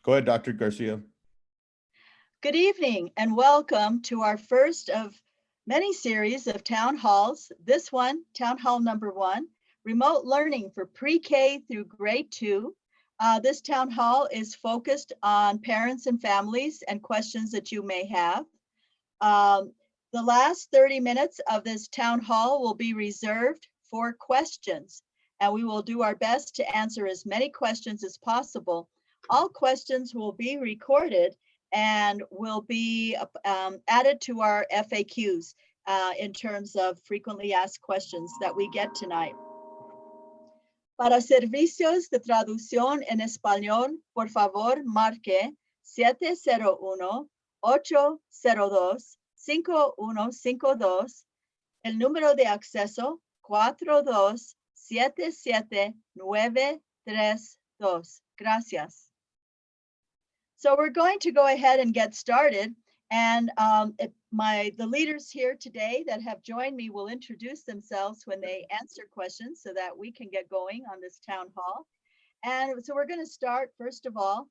Go ahead, Dr. Garcia. Good evening and welcome to our first of many series of town halls. This one, town hall number 1, remote learning for pre-K through grade 2. This town hall is focused on parents and families and questions that you may have. The last 30 minutes of this town hall will be reserved for questions, and we will do our best to answer as many questions as possible. All questions will be recorded and will be added to our FAQs in terms of frequently asked questions that we get tonight. Para servicios de traducción en español, por favor, marque 701-802-5152, el número de acceso 4277932. Gracias. So we're going to go ahead and get started. And the leaders here today that have joined me will introduce themselves when they answer questions so that we can get going on this town hall. And so we're going to start, first of all,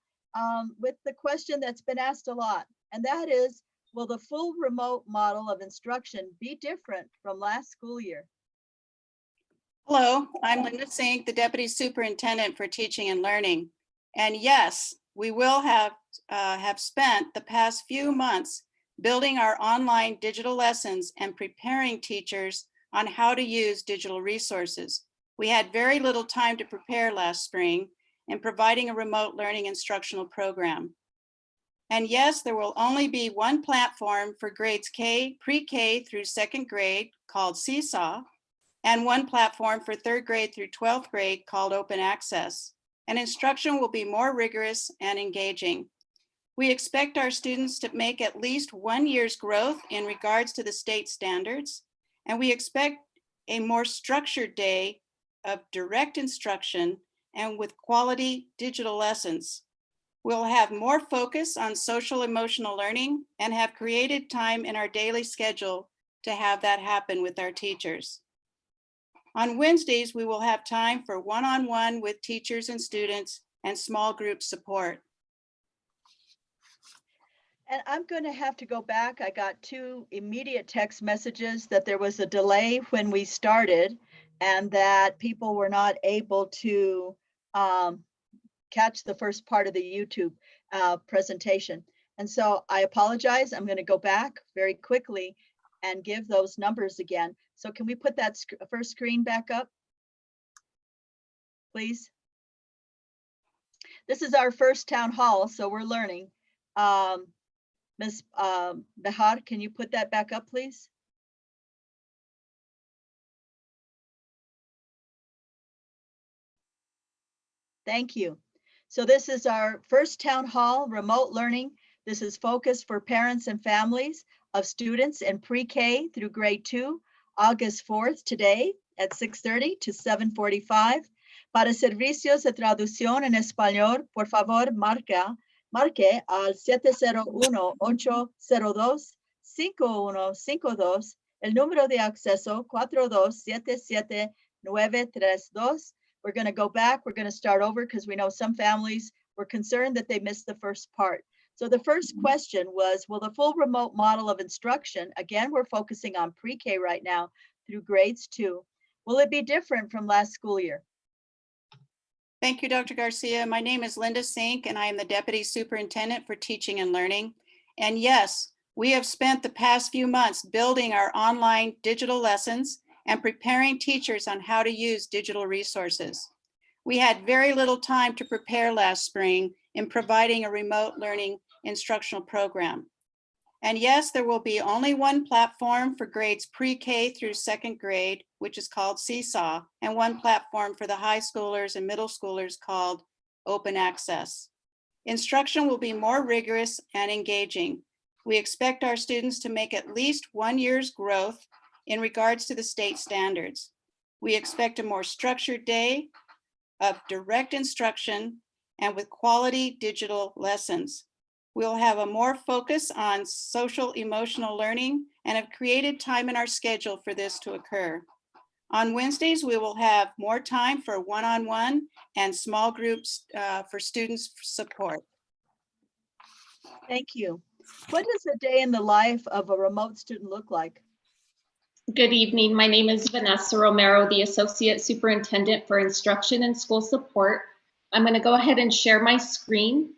with the question that's been asked a lot. And that is, will the full remote model of instruction be different from last school year? Hello, I'm Linda Sink, the Deputy Superintendent for Teaching and Learning. And yes, we will have spent the past few months building our online digital lessons and preparing teachers on how to use digital resources. We had very little time to prepare last spring in providing a remote learning instructional program. And yes, there will only be one platform for grades pre-K through 2nd grade called Seesaw, and one platform for 3rd grade through 12th grade called Open Access. And instruction will be more rigorous and engaging. We expect our students to make at least 1 year's growth in regards to the state standards, and we expect a more structured day of direct instruction and with quality digital lessons. We'll have more focus on social emotional learning and have created time in our daily schedule to have that happen with our teachers. On Wednesdays, we will have time for one-on-one with teachers and students and small group support. And I'm going to have to go back. I got 2 immediate text messages that there was a delay when we started and that people were not able to catch the first part of the YouTube presentation. And so I apologize. I'm going to go back very quickly and give those numbers again. So can we put that first screen back up, please? This is our first town hall, so we're learning. Ms. Behar, can you put that back up, please? Thank you. So this is our first town hall, remote learning. This is focused for parents and families of students in pre-K through grade 2, August 4th, today at 6:30 to 7:45. Para servicios de traducción en español, por favor, marque al 701-802-5152, el número de acceso 4277932. We're going to go back. We're going to start over because we know some families were concerned that they missed the first part. So the first question was, will the full remote model of instruction, again, we're focusing on pre-K right now through grades 2, will it be different from last school year? Thank you, Dr. Garcia. My name is Linda Sink, and I am the Deputy Superintendent for Teaching and Learning. And yes, we have spent the past few months building our online digital lessons and preparing teachers on how to use digital resources. We had very little time to prepare last spring in providing a remote learning instructional program. And yes, there will be only one platform for grades pre-K through 2nd grade, which is called Seesaw, and one platform for the high schoolers and middle schoolers called Open Access. Instruction will be more rigorous and engaging. We expect our students to make at least 1 year's growth in regards to the state standards. We expect a more structured day of direct instruction and with quality digital lessons. We'll have a more focus on social emotional learning and have created time in our schedule for this to occur. On Wednesdays, we will have more time for one-on-one and small groups for students support. Thank you. What does a day in the life of a remote student look like? Good evening. My name is Vanessa Romero, the Associate Superintendent for Instruction and School Support. I'm going to go ahead and share my screen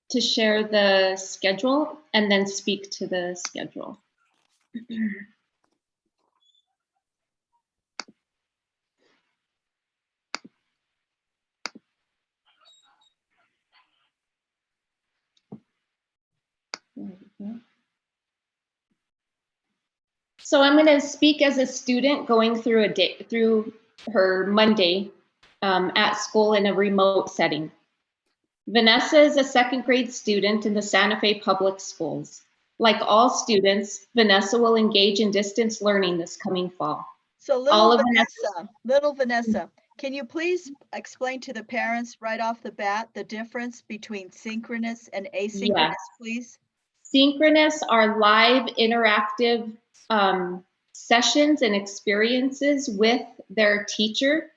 to share the schedule and then speak to the schedule. So I'm going to speak as a student going through through her Monday at school in a remote setting. Vanessa is a second grade student in the Santa Fe Public Schools. Like all students, Vanessa will engage in distance learning this coming fall. So little Vanessa, can you please explain to the parents right off the bat the difference between synchronous and asynchronous, please? Synchronous are live interactive sessions and experiences with their teacher.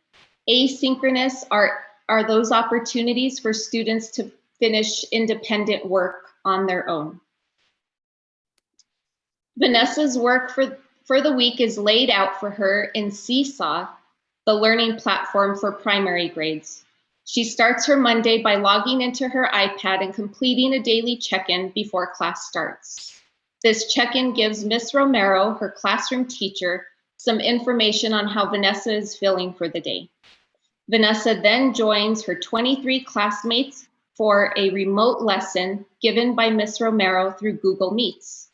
Asynchronous are those opportunities for students to finish independent work on their own. Vanessa's work for the week is laid out for her in Seesaw, the learning platform for primary grades. She starts her Monday by logging into her iPad and completing a daily check-in before class starts. This check-in gives Miss Romero, her classroom teacher, some information on how Vanessa is feeling for the day. Vanessa then joins her 23 classmates for a remote lesson given by Miss Romero through Google Meets,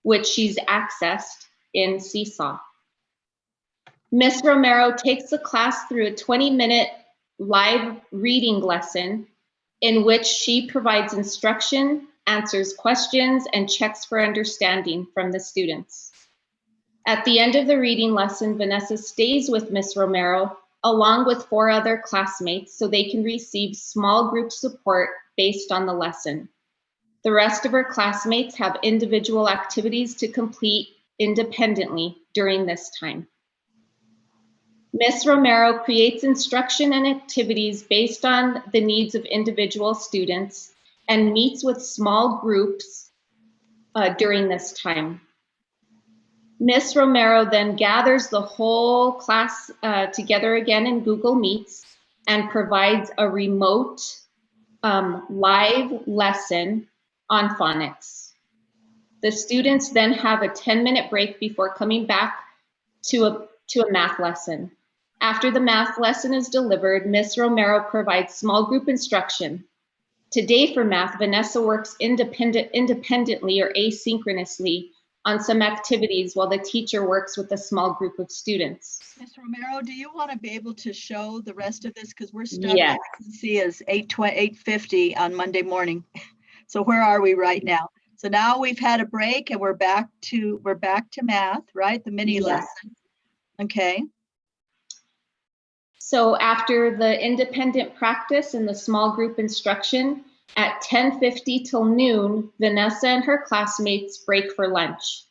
which she's accessed in Seesaw. Miss Romero takes the class through a 20-minute live reading lesson in which she provides instruction, answers questions, and checks for understanding from the students. At the end of the reading lesson, Vanessa stays with Miss Romero along with 4 other classmates so they can receive small group support based on the lesson. The rest of her classmates have individual activities to complete independently during this time. Ms. Romero creates instruction and activities based on the needs of individual students and meets with small groups during this time. Ms. Romero then gathers the whole class together again in Google Meets and provides a remote live lesson on phonics. The students then have a 10-minute break before coming back to a math lesson. After the math lesson is delivered, Ms. Romero provides small group instruction. Today for math, Vanessa works independently or asynchronously on some activities while the teacher works with a small group of students. Ms. Romero, do you want to be able to show the rest of this? Because we're stuck. Yes. I can see is 8:50 on Monday morning. So where are we right now? So now we've had a break and we're back to math, right? The mini lesson. Okay. So after the independent practice and the small group instruction, at 10:50 till noon, Vanessa and her classmates break for lunch.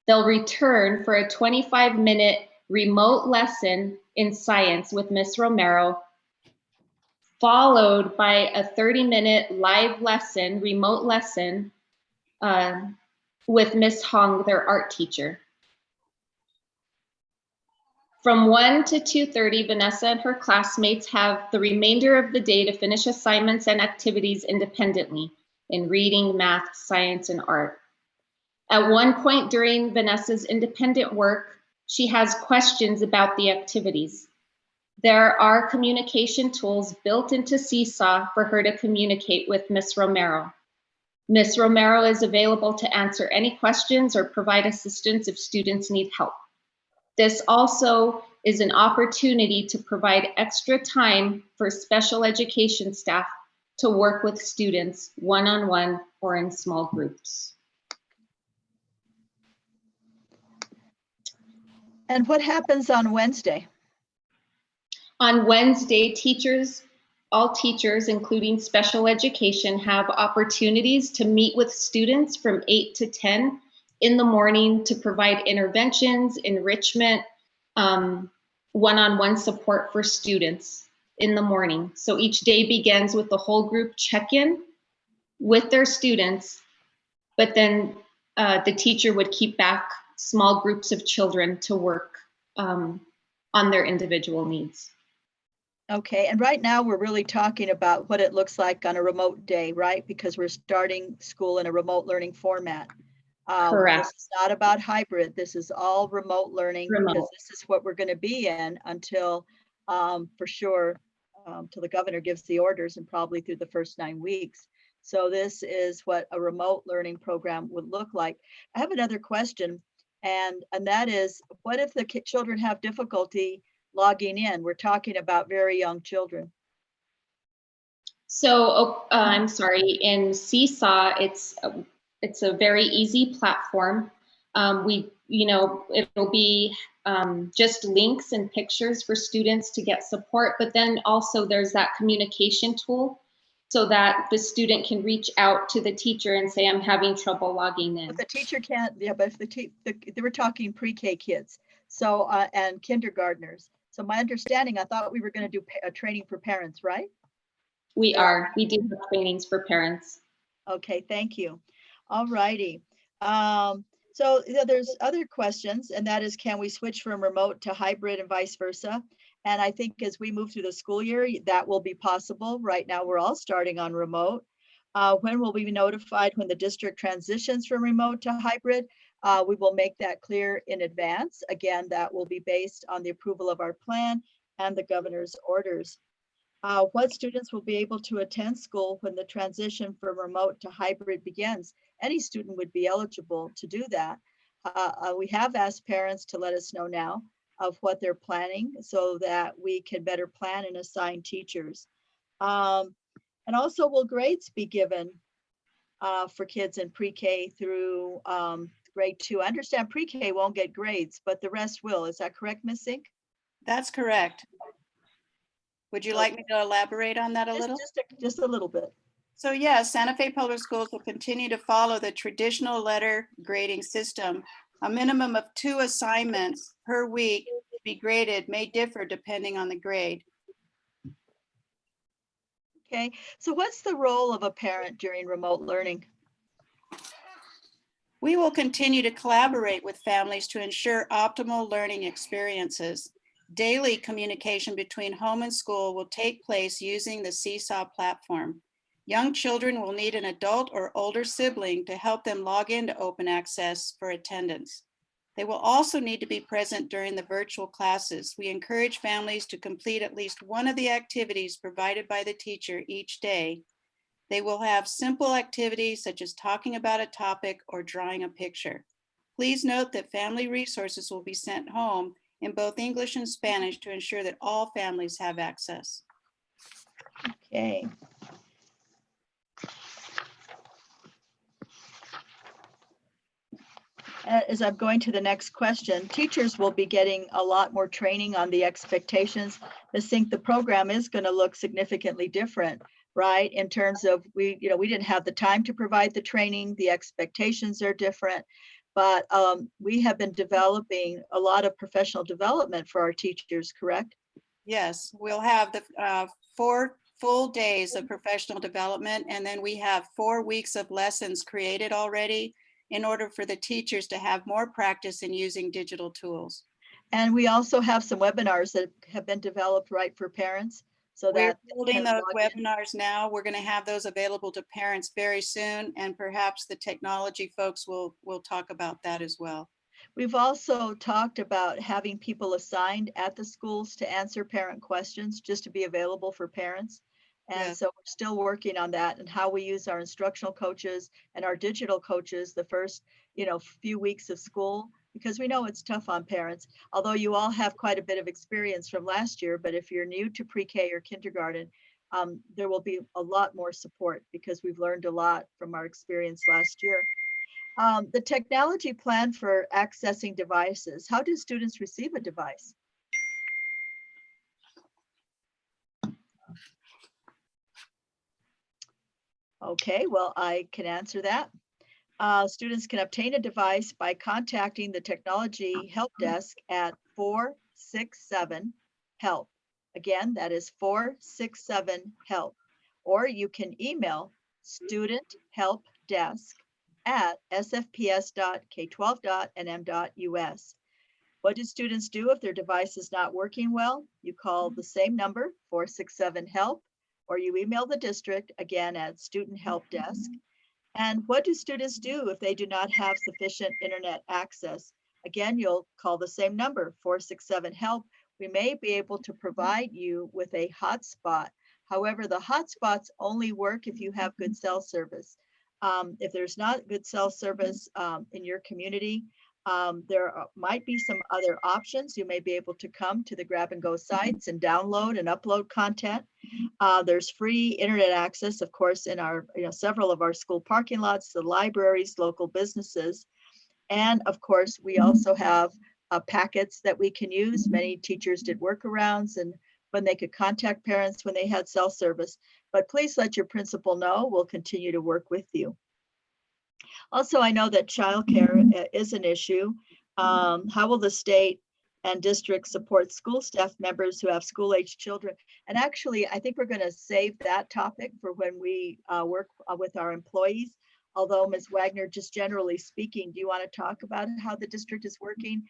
They'll return for a 25-minute remote lesson in science with Miss Romero, followed by a 30-minute live lesson, remote lesson with Miss Hong, their art teacher. From 1 to 2:30, Vanessa and her classmates have the remainder of the day to finish assignments and activities independently in reading, math, science, and art. At one point during Vanessa's independent work, she has questions about the activities. There are communication tools built into Seesaw for her to communicate with Miss Romero. Miss Romero is available to answer any questions or provide assistance if students need help. This also is an opportunity to provide extra time for special education staff to work with students one-on-one or in small groups. And what happens on Wednesday? On Wednesday, all teachers, including special education, have opportunities to meet with students from 8 to 10 in the morning to provide interventions, enrichment, one-on-one support for students in the morning. So each day begins with the whole group check-in with their students, but then the teacher would keep back small groups of children to work on their individual needs. Okay, and right now we're really talking about what it looks like on a remote day, right? Because we're starting school in a remote learning format. Correct. This is not about hybrid. This is all remote learning because Remote. this is what we're going to be in until, for sure, till the governor gives the orders and probably through the first 9 weeks. So this is what a remote learning program would look like. I have another question, and that is, what if the children have difficulty logging in? We're talking about very young children. So I'm sorry, in Seesaw, it's a very easy platform. It'll be just links and pictures for students to get support, but then also there's that communication tool so that the student can reach out to the teacher and say, I'm having trouble logging in. But the teacher can't, yeah, but if they were talking pre-K kids, so, and kindergartners. So my understanding, I thought we were going to do a training for parents, right? We do have trainings for parents. Okay, thank you. All righty. So there's other questions, and that is, can we switch from remote to hybrid and vice versa? And I think as we move through the school year, that will be possible. Right now, we're all starting on remote. When will we be notified when the district transitions from remote to hybrid? We will make that clear in advance. Again, that will be based on the approval of our plan and the governor's orders. What students will be able to attend school when the transition from remote to hybrid begins? Any student would be eligible to do that. We have asked parents to let us know now of what they're planning so that we can better plan and assign teachers. And also, will grades be given for kids in pre-K through grade 2? I understand pre-K won't get grades, but the rest will. Is that correct, Ms. Zink? That's correct. Would you like me to elaborate on that a little? Just a little bit. So yes, Santa Fe Public Schools will continue to follow the traditional letter grading system. A minimum of 2 assignments per week to be graded may differ depending on the grade. Okay, so what's the role of a parent during remote learning? We will continue to collaborate with families to ensure optimal learning experiences. Daily communication between home and school will take place using the Seesaw platform. Young children will need an adult or older sibling to help them log into open access for attendance. They will also need to be present during the virtual classes. We encourage families to complete at least one of the activities provided by the teacher each day. They will have simple activities such as talking about a topic or drawing a picture. Please note that family resources will be sent home in both English and Spanish to ensure that all families have access. Okay. As I'm going to the next question, teachers will be getting a lot more training on the expectations. I think the program is going to look significantly different, right? In terms of we didn't have the time to provide the training, the expectations are different, but we have been developing a lot of professional development for our teachers, correct? Yes, we'll have the 4 full days of professional development, and then we have 4 weeks of lessons created already in order for the teachers to have more practice in using digital tools. And we also have some webinars that have been developed, right, for parents. So we're that building those webinars now. We're going to have those available to parents very soon, and perhaps the technology folks will talk about that as well. We've also talked about having people assigned at the schools to answer parent questions, just to be available for parents. And so we're still working on that and how we use our instructional coaches and our digital coaches the first, few weeks of school, because we know it's tough on parents, although you all have quite a bit of experience from last year. But if you're new to pre-K or kindergarten, there will be a lot more support because we've learned a lot from our experience last year. The technology plan for accessing devices. How do students receive a device? Okay, well, I can answer that. Students can obtain a device by contacting the technology help desk at 467-HELP. Again, that is 467-HELP. Or you can email student help desk at sfps.k12.nm.us. What do students do if their device is not working well? You call the same number, 467-HELP, or you email the district, again, at student help desk. And what do students do if they do not have sufficient internet access? Again, you'll call the same number, 467-HELP. We may be able to provide you with a hotspot. However, the hotspots only work if you have good cell service. If there's not good cell service in your community, there might be some other options. You may be able to come to the grab and go sites and download and upload content. There's free internet access, of course, in our, several of our school parking lots, the libraries, local businesses. And of course, we also have packets that we can use. Many teachers did workarounds and when they could contact parents when they had cell service. But please let your principal know. We'll continue to work with you. Also, I know that childcare is an issue. How will the state and district support school staff members who have school-age children? And actually, I think we're going to save that topic for when we work with our employees. Although, Ms. Wagner, just generally speaking, do you want to talk about how the district is working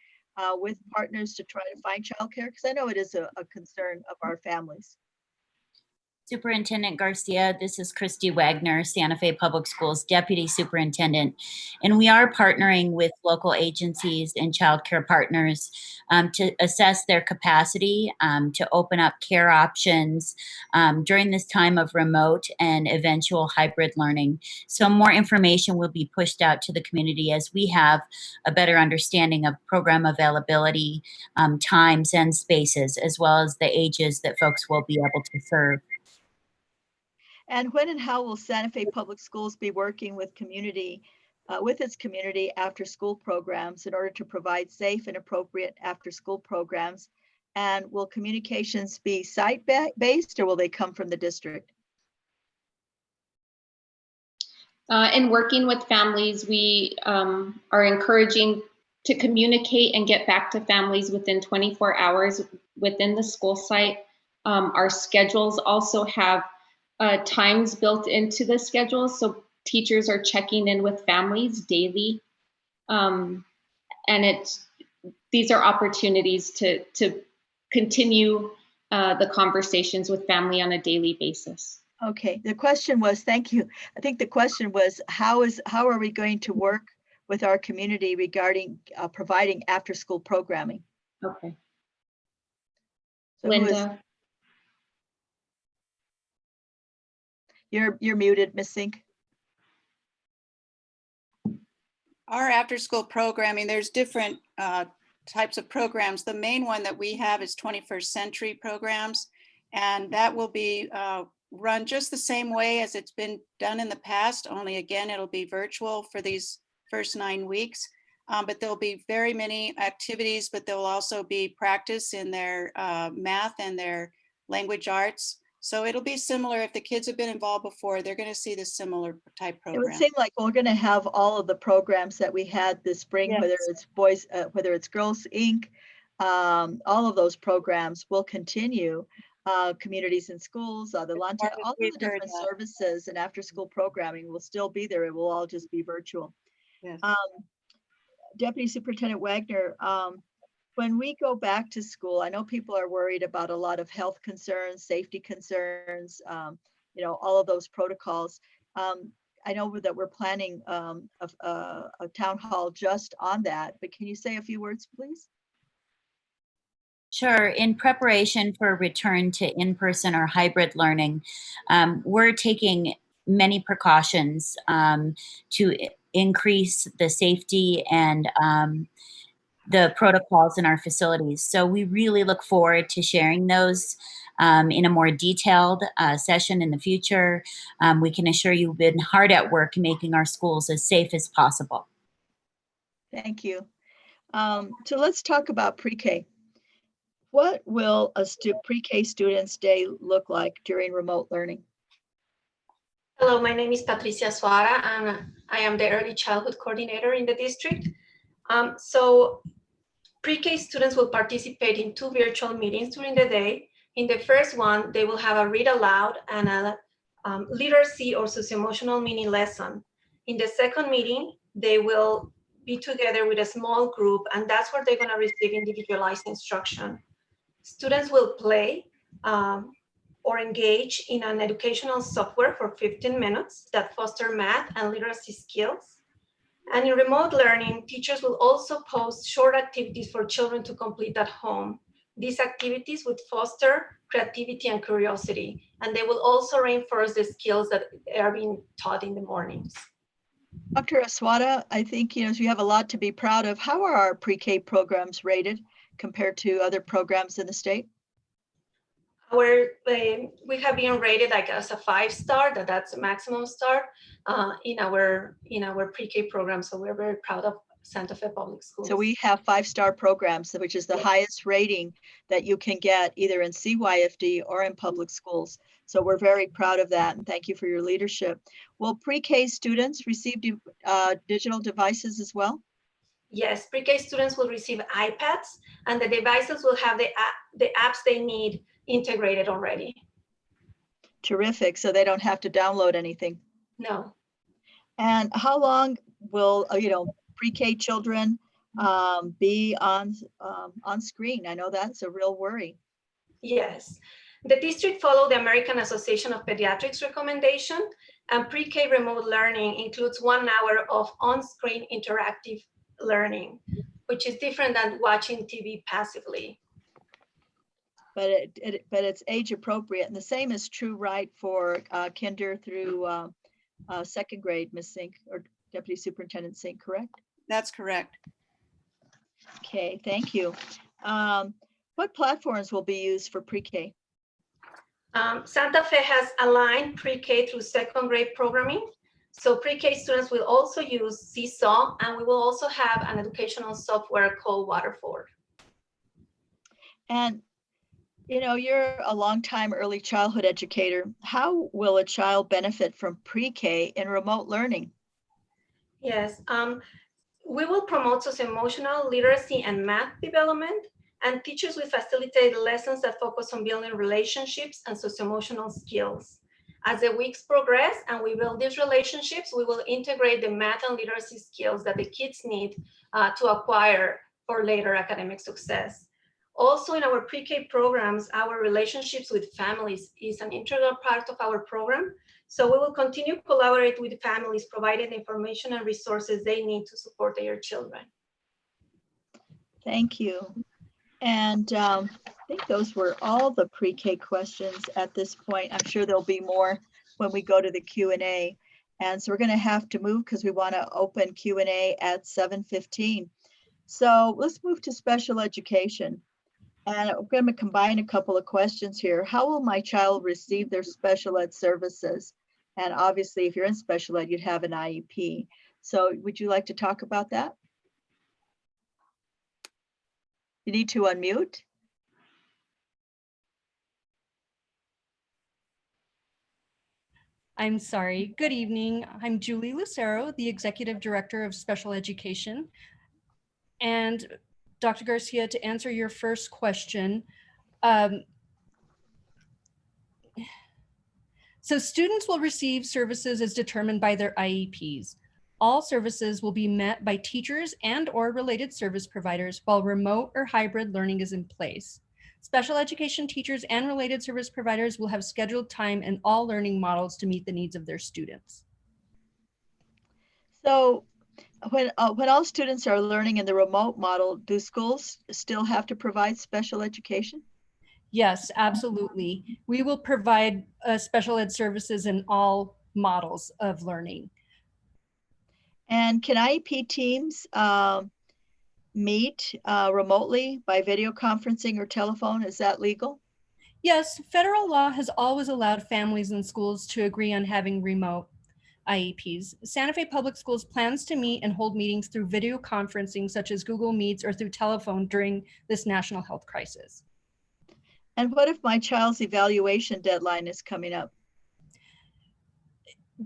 with partners to try to find childcare? Because I know it is a concern of our families. Superintendent Garcia, this is Christy Wagner, Santa Fe Public Schools Deputy Superintendent, and we are partnering with local agencies and child care partners to assess their capacity to open up care options during this time of remote and eventual hybrid learning. So more information will be pushed out to the community as we have a better understanding of program availability, times and spaces, as well as the ages that folks will be able to serve. And when and how will Santa Fe Public Schools be working with its community after school programs in order to provide safe and appropriate after school programs? And will communications be site-based or will they come from the district? In working with families, we are encouraging to communicate and get back to families within 24 hours within the school site. Our schedules also have times built into the schedule, so teachers are checking in with families daily, and these are opportunities to continue the conversations with family on a daily basis. Okay, the question was, thank you. I think the question was, how are we going to work with our community regarding providing after-school programming? Okay. So Linda. You're muted, Ms. Sink. Our after-school programming, there's different types of programs. The main one that we have is 21st century programs, and that will be run just the same way as it's been done in the past, only again, it'll be virtual for these first 9 weeks. But there'll be very many activities, but there'll also be practice in their math and their language arts. So it'll be similar. If the kids have been involved before, they're going to see the similar type program. It would seem like we're going to have all of the programs that we had this spring, yes. Whether it's boys, whether it's Girls Inc., all of those programs will continue. Communities and schools, the lunch, all of the different services and after-school programming will still be there. It will all just be virtual. Yes. Deputy Superintendent Wagner, when we go back to school, I know people are worried about a lot of health concerns, safety concerns, all of those protocols. I know that we're planning a town hall just on that, but can you say a few words, please? Sure. In preparation for return to in-person or hybrid learning, we're taking many precautions to increase the safety and the protocols in our facilities. So we really look forward to sharing those in a more detailed session in the future. We can assure you we've been hard at work making our schools as safe as possible. Thank you. So let's talk about pre-K. What will a pre-K student's day look like during remote learning? Hello, my name is Patricia Suara, and I am the Early Childhood Coordinator in the district. So pre-K students will participate in 2 virtual meetings during the day. In the first one, they will have a read aloud and literacy or socio-emotional mini lesson. In the second meeting, they will be together with a small group, and that's where they're going to receive individualized instruction. Students will play or engage in an educational software for 15 minutes that foster math and literacy skills. And in remote learning, teachers will also post short activities for children to complete at home. These activities would foster creativity and curiosity, and they will also reinforce the skills that are being taught in the mornings. Dr. Aswada, I think you have a lot to be proud of. How are our pre-K programs rated compared to other programs in the state? We have been rated like as a 5-star, that's the maximum star in our pre-K program. So we're very proud of Santa Fe Public Schools. So we have 5-star programs, which is the highest rating that you can get either in CYFD or in public schools. So we're very proud of that, and thank you for your leadership. Will pre-K students receive digital devices as well? Yes, pre-K students will receive iPads, and the devices will have the apps they need integrated already. Terrific, so they don't have to download anything. No. And how long will pre-K children be on screen? I know that's a real worry. Yes, the district followed the American Association of Pediatrics recommendation, and pre-K remote learning includes 1 hour of on-screen interactive learning, which is different than watching TV passively. But it's age appropriate, and the same is true, right, for kinder through second grade, Ms. Sink, or Deputy Superintendent Sink, correct? That's correct. Okay, thank you. What platforms will be used for pre-K? Santa Fe has aligned pre-K through second grade programming. So pre-K students will also use Seesaw, and we will also have an educational software called Waterford. And you're a longtime early childhood educator. How will a child benefit from pre-K in remote learning? Yes, we will promote socio-emotional literacy and math development, and teachers will facilitate lessons that focus on building relationships and socio-emotional skills. As the weeks progress and we build these relationships, we will integrate the math and literacy skills that the kids need to acquire for later academic success. Also, in our pre-K programs, our relationships with families is an integral part of our program. So we will continue to collaborate with families, providing the information and resources they need to support their children. Thank you. And I think those were all the pre-K questions at this point. I'm sure there'll be more when we go to the Q&A. And so we're going to have to move because we want to open Q&A at 7:15. So let's move to special education. And I'm going to combine a couple of questions here. How will my child receive their special ed services? And obviously, if you're in special ed, you'd have an IEP. So would you like to talk about that? You need to unmute. I'm sorry. Good evening. I'm Julie Lucero, the Executive Director of Special Education. And Dr. Garcia, to answer your first question, so students will receive services as determined by their IEPs. All services will be met by teachers and/or related service providers while remote or hybrid learning is in place. Special education teachers and related service providers will have scheduled time in all learning models to meet the needs of their students. So when all students are learning in the remote model, do schools still have to provide special education? Yes, absolutely. We will provide special ed services in all models of learning. And can IEP teams meet remotely by video conferencing or telephone? Is that legal? Yes, federal law has always allowed families and schools to agree on having remote IEPs. Santa Fe Public Schools plans to meet and hold meetings through video conferencing such as Google Meets or through telephone during this national health crisis. And what if my child's evaluation deadline is coming up?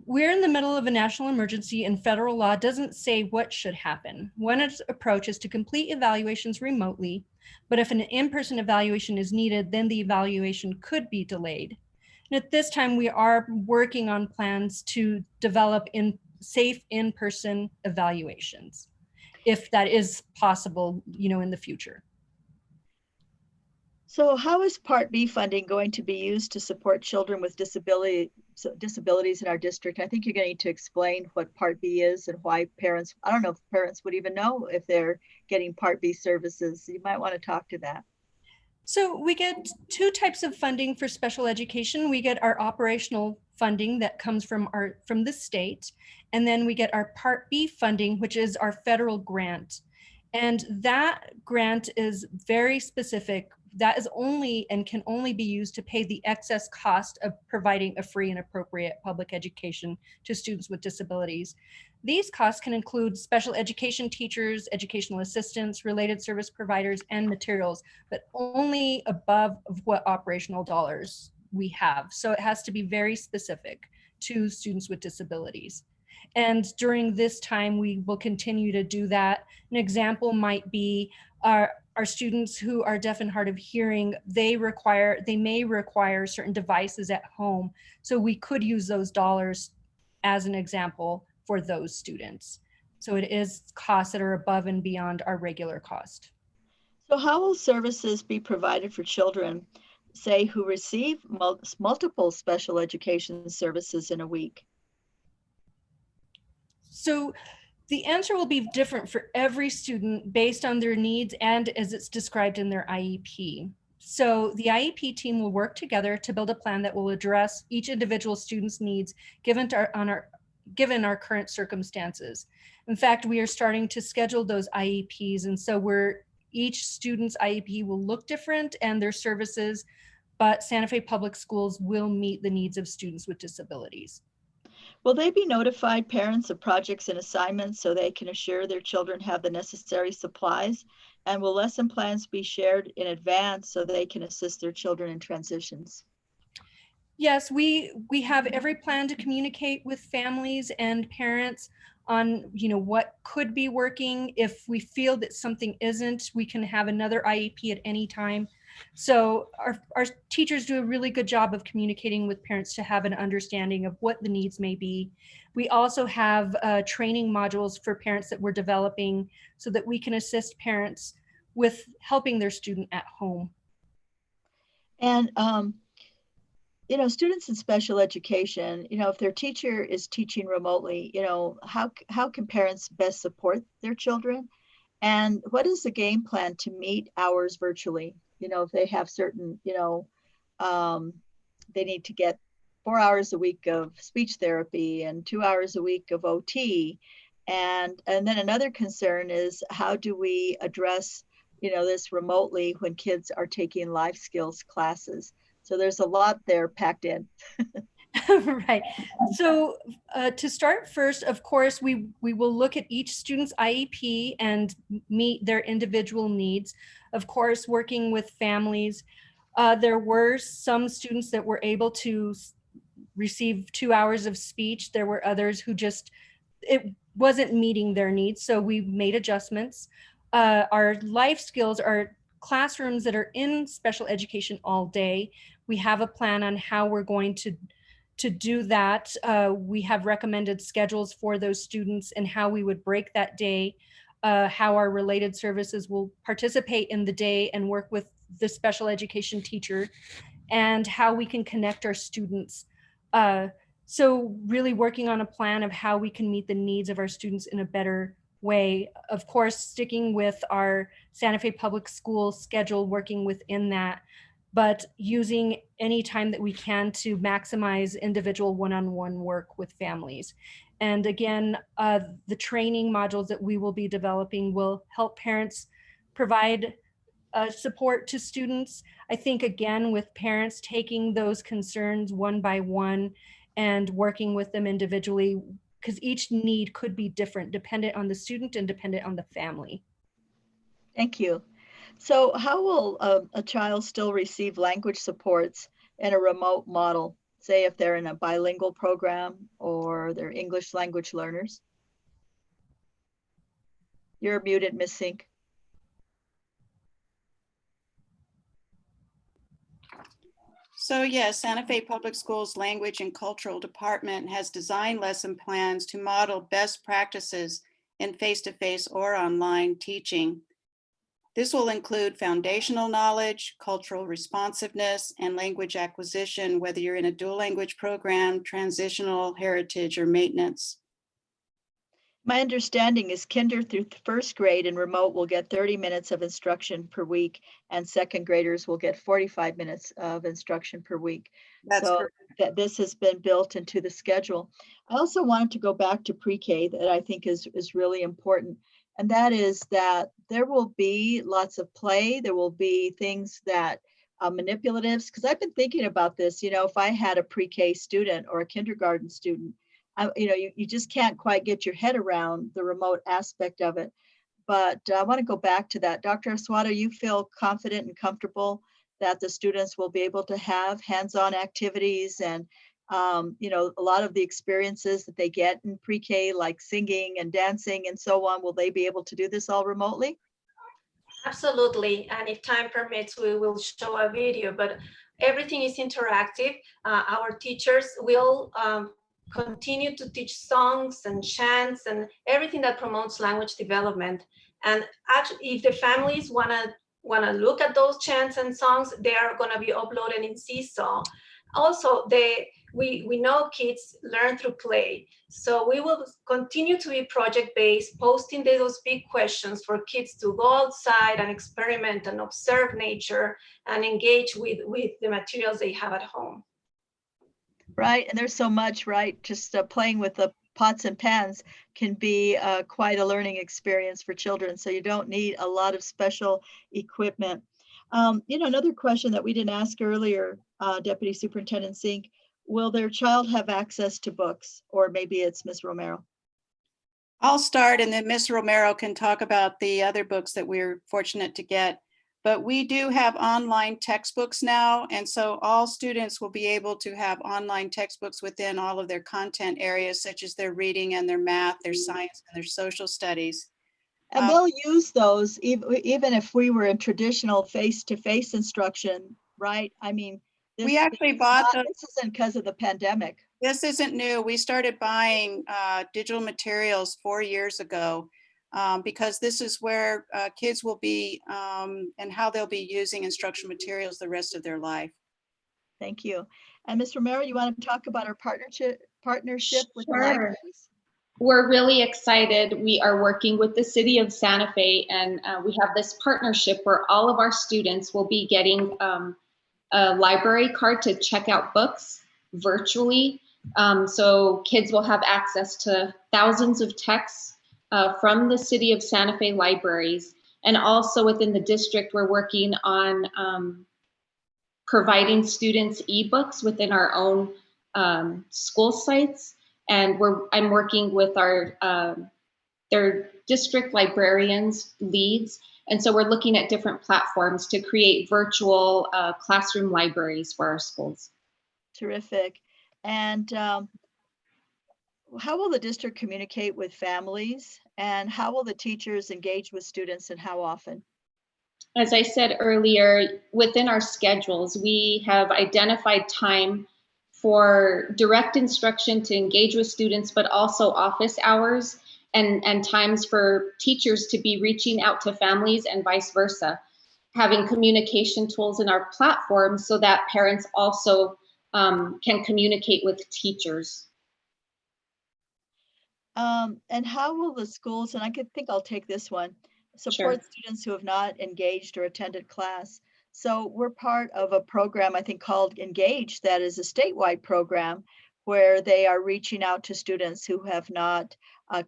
We're in the middle of a national emergency and federal law doesn't say what should happen. One approach is to complete evaluations remotely, but if an in-person evaluation is needed, then the evaluation could be delayed. And at this time, we are working on plans to develop safe in-person evaluations, if that is possible, in the future. So how is Part B funding going to be used to support children with disabilities in our district? I think you're going to need to explain what Part B is and why parents, I don't know if parents would even know if they're getting Part B services. You might want to talk to that. So we get two types of funding for special education. We get our operational funding that comes from the state, and then we get our Part B funding, which is our federal grant. And that grant is very specific. That is only and can only be used to pay the excess cost of providing a free and appropriate public education to students with disabilities. These costs can include special education teachers, educational assistants, related service providers, and materials, but only above what operational dollars we have. So it has to be very specific to students with disabilities. And during this time, we will continue to do that. An example might be our students who are deaf and hard of hearing, they may require certain devices at home. So we could use those dollars as an example for those students. So it is costs that are above and beyond our regular cost. So how will services be provided for children, say, who receive multiple special education services in a week? So the answer will be different for every student based on their needs and as it's described in their IEP. So the IEP team will work together to build a plan that will address each individual student's needs given our current circumstances. In fact, we are starting to schedule those IEPs, and so each student's IEP will look different and their services, but Santa Fe Public Schools will meet the needs of students with disabilities. Will they be notified, parents, of projects and assignments so they can assure their children have the necessary supplies? And will lesson plans be shared in advance so they can assist their children in transitions? Yes, we have every plan to communicate with families and parents on what could be working. If we feel that something isn't, we can have another IEP at any time. So our teachers do a really good job of communicating with parents to have an understanding of what the needs may be. We also have training modules for parents that we're developing so that we can assist parents with helping their student at home. And students in special education, if their teacher is teaching remotely, how can parents best support their children? And what is the game plan to meet hours virtually? If they have certain, they need to get 4 hours a week of speech therapy and 2 hours a week of OT. And then another concern is, how do we address, this remotely when kids are taking life skills classes? So there's a lot there packed in. Right. So to start first, of course, we will look at each student's IEP and meet their individual needs. Of course, working with families, there were some students that were able to receive 2 hours of speech. There were others who it wasn't meeting their needs. So we made adjustments. Our life skills are classrooms that are in special education all day. We have a plan on how we're going to do that. We have recommended schedules for those students and how we would break that day, how our related services will participate in the day and work with the special education teacher, and how we can connect our students. So really working on a plan of how we can meet the needs of our students in a better way. Of course, sticking with our Santa Fe Public Schools schedule, working within that, but using any time that we can to maximize individual one-on-one work with families. And again, the training modules that we will be developing will help parents provide support to students. I think, again, with parents taking those concerns one by one and working with them individually, because each need could be different, dependent on the student and dependent on the family. Thank you. So how will a child still receive language supports in a remote model, say if they're in a bilingual program or they're English language learners? You're muted, Ms. Sink. So yes, Santa Fe Public Schools Language and Cultural Department has designed lesson plans to model best practices in face-to-face or online teaching. This will include foundational knowledge, cultural responsiveness, and language acquisition, whether you're in a dual language program, transitional, heritage, or maintenance. My understanding is kinder through first grade and remote will get 30 minutes of instruction per week, and second graders will get 45 minutes of instruction per week. That's So correct. that this has been built into the schedule. I also wanted to go back to pre-K that I think is really important. And that is that there will be lots of play. There will be things that manipulatives, because I've been thinking about this, you know, if I had a pre-K student or a kindergarten student, you just can't quite get your head around the remote aspect of it. But I want to go back to that. Dr. Aswada, you feel confident and comfortable that the students will be able to have hands-on activities and, a lot of the experiences that they get in pre-K, like singing and dancing and so on, will they be able to do this all remotely? Absolutely, and if time permits, we will show a video, but everything is interactive. Our teachers will continue to teach songs and chants and everything that promotes language development. And actually, if the families wanna look at those chants and songs, they are gonna be uploaded in Seesaw. Also, we know kids learn through play. So we will continue to be project-based, posting those big questions for kids to go outside and experiment and observe nature and engage with the materials they have at home. Right, and there's so much, right? Just playing with the pots and pans can be quite a learning experience for children. So you don't need a lot of special equipment. Another question that we didn't ask earlier, Deputy Superintendent Sink, will their child have access to books? Or maybe it's Ms. Romero. I'll start and then Ms. Romero can talk about the other books that we're fortunate to get. But we do have online textbooks now, and so all students will be able to have online textbooks within all of their content areas, such as their reading and their math, their science, and their social studies. And they'll use those even if we were in traditional face-to-face instruction, right? I mean, we actually bought this isn't because of the pandemic. This isn't new. We started buying digital materials 4 years ago. Because this is where kids will be and how they'll be using instructional materials the rest of their life. Thank you. And Ms. Romero, you want to talk about our partnership with the Sure. libraries? We're really excited. We are working with the city of Santa Fe, and we have this partnership where all of our students will be getting a library card to check out books virtually. So kids will have access to thousands of texts from the city of Santa Fe libraries. And also within the district, we're working on providing students ebooks within our own school sites. And I'm working with their district librarians leads. And so we're looking at different platforms to create virtual classroom libraries for our schools. Terrific. And how will the district communicate with families, and how will the teachers engage with students, and how often? As I said earlier, within our schedules, we have identified time for direct instruction to engage with students, but also office hours and times for teachers to be reaching out to families and vice versa, having communication tools in our platform so that parents also can communicate with teachers. And how will the schools, and I think I'll take this one, support students who have not engaged or attended class? So we're part of a program, I think, called Engage, that is a statewide program where they are reaching out to students who have not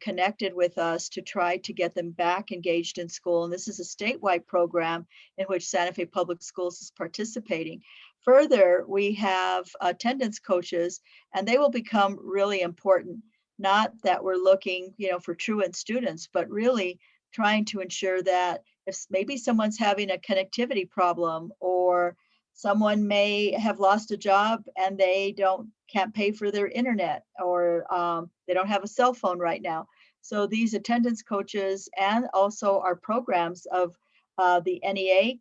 connected with us to try to get them back engaged in school. And this is a statewide program in which Santa Fe Public Schools is participating. Further, we have attendance coaches, and they will become really important. Not that we're looking, for truant students, but really trying to ensure that if maybe someone's having a connectivity problem, or someone may have lost a job and they can't pay for their internet, or they don't have a cell phone right now. So these attendance coaches and also our programs of the NEA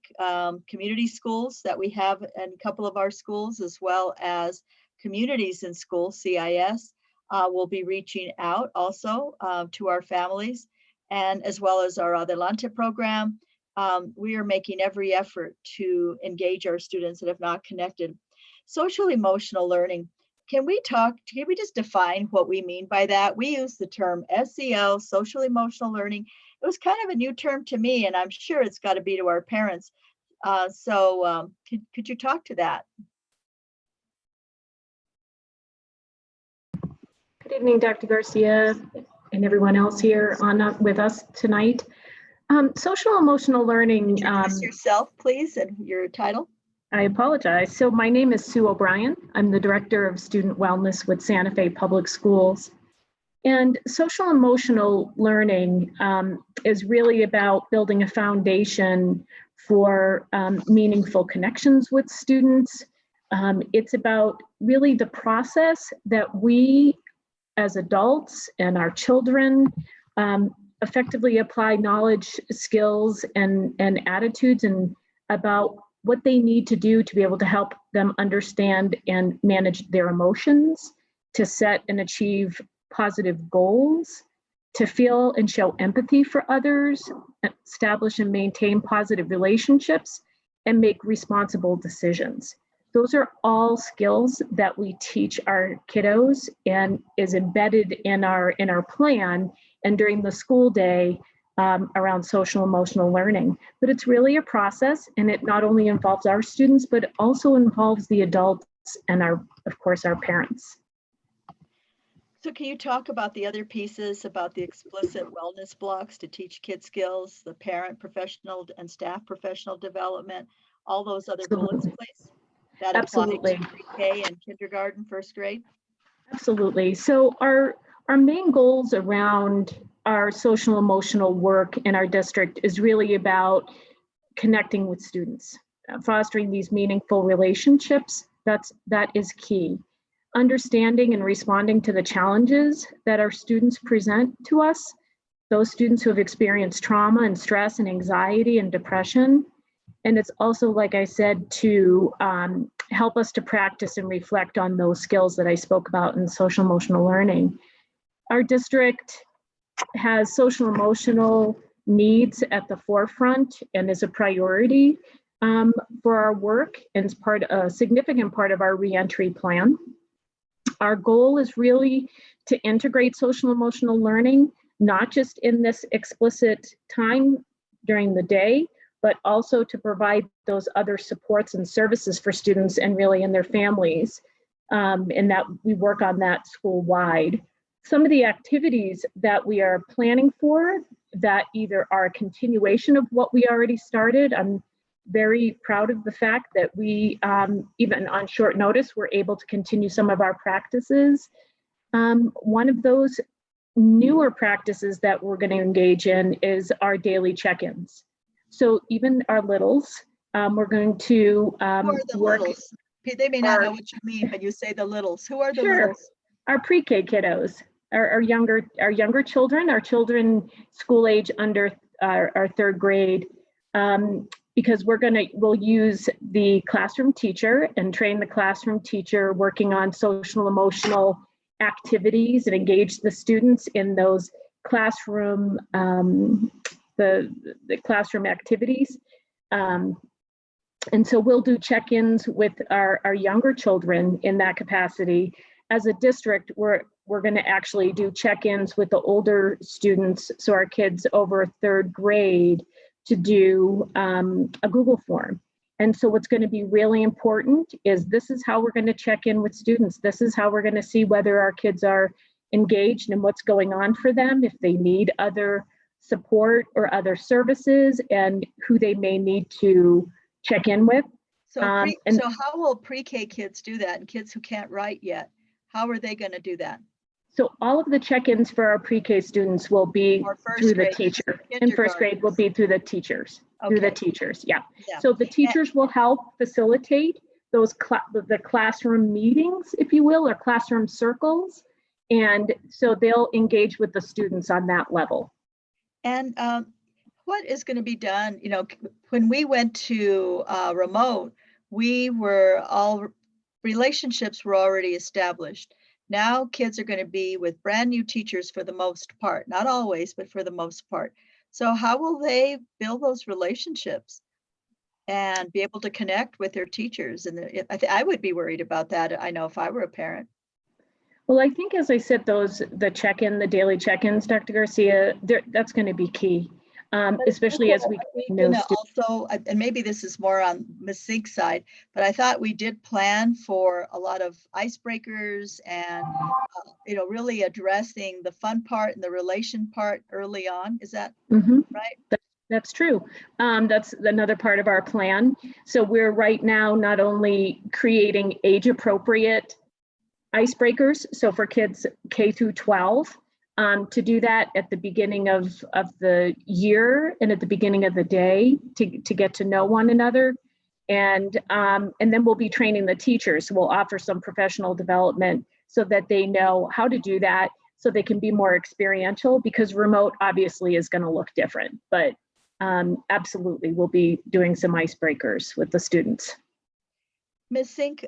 community schools that we have in a couple of our schools, as well as communities in school, CIS, will be reaching out also to our families, and as well as our Adelante program. We are making every effort to engage our students that have not connected. Social emotional learning. Can we just define what we mean by that? We use the term SEL, social emotional learning. It was kind of a new term to me, and I'm sure it's got to be to our parents. Could you talk to that? Good evening, Dr. Garcia and everyone else here on with us tonight. Social emotional learning. Introduce yourself, please, and your title. I apologize. So my name is Sue O'Brien. I'm the Director of Student Wellness with Santa Fe Public Schools. And social emotional learning is really about building a foundation for meaningful connections with students. It's about really the process that we as adults and our children effectively apply knowledge, skills, and attitudes and about what they need to do to be able to help them understand and manage their emotions, to set and achieve positive goals, to feel and show empathy for others, establish and maintain positive relationships, and make responsible decisions. Those are all skills that we teach our kiddos and is embedded in our plan and during the school day around social emotional learning. But it's really a process, and it not only involves our students, but it also involves the adults and of course, our parents. So can you talk about the other pieces, about the explicit wellness blocks to teach kids skills, the parent, professional, and staff professional development, all those other bullets, please? That Absolutely. apply to pre-K and kindergarten, first grade? Absolutely. So our main goals around our social emotional work in our district is really about connecting with students, fostering these meaningful relationships. That is key. Understanding and responding to the challenges that our students present to us, those students who have experienced trauma and stress and anxiety and depression. And it's also, like I said, to help us to practice and reflect on those skills that I spoke about in social emotional learning. Our district has social emotional needs at the forefront and is a priority for our work, and is a significant part of our reentry plan. Our goal is really to integrate social emotional learning, not just in this explicit time during the day, but also to provide those other supports and services for students and really in their families, and that we work on that school-wide. Some of the activities that we are planning for that either are a continuation of what we already started. I'm very proud of the fact that we, even on short notice, were able to continue some of our practices. One of those newer practices that we're going to engage in is our daily check-ins. So even our littles, we're going to Who are the work. littles? They may not know what you mean, but you say the littles. Who are the littles? Our pre-K kiddos, our younger children, our children school age under our third grade, because we'll use the classroom teacher and train the classroom teacher working on social emotional activities and engage the students in those classroom the classroom activities. And so we'll do check-ins with our younger children in that capacity. As a district, we're going to actually do check-ins with the older students, so our kids over third grade, to do a Google form. And so what's going to be really important is this is how we're going to check in with students. This is how we're going to see whether our kids are engaged and what's going on for them, if they need other support or other services, and who they may need to check in with. So how will pre-K kids do that, and kids who can't write yet? How are they going to do that? So all of the check-ins for our pre-K students will be through the teacher. In first grade will be through the teachers. Okay. Through the teachers, yeah. So the teachers will help facilitate those the classroom meetings, if you will, or classroom circles. And so they'll engage with the students on that level. And what is going to be done? You know, when we went to remote, relationships were already established. Now kids are going to be with brand new teachers for the most part, not always, but for the most part. So how will they build those relationships and be able to connect with their teachers? And I would be worried about that. I know if I were a parent. Well, I think, as I said, the daily check-ins, Dr. Garcia, that's going to be key, especially as we know students. Also, and maybe this is more on Ms. Sink's side, but I thought we did plan for a lot of icebreakers and, really addressing the fun part and the relation part early on. Is that right? That's true. That's another part of our plan. So we're right now not only creating age-appropriate icebreakers, so for kids K through 12, to do that at the beginning of the year and at the beginning of the day to get to know one another. And then we'll be training the teachers. So we'll offer some professional development so that they know how to do that, so they can be more experiential, because remote obviously is going to look different. But absolutely, we'll be doing some icebreakers with the students. Ms. Sink,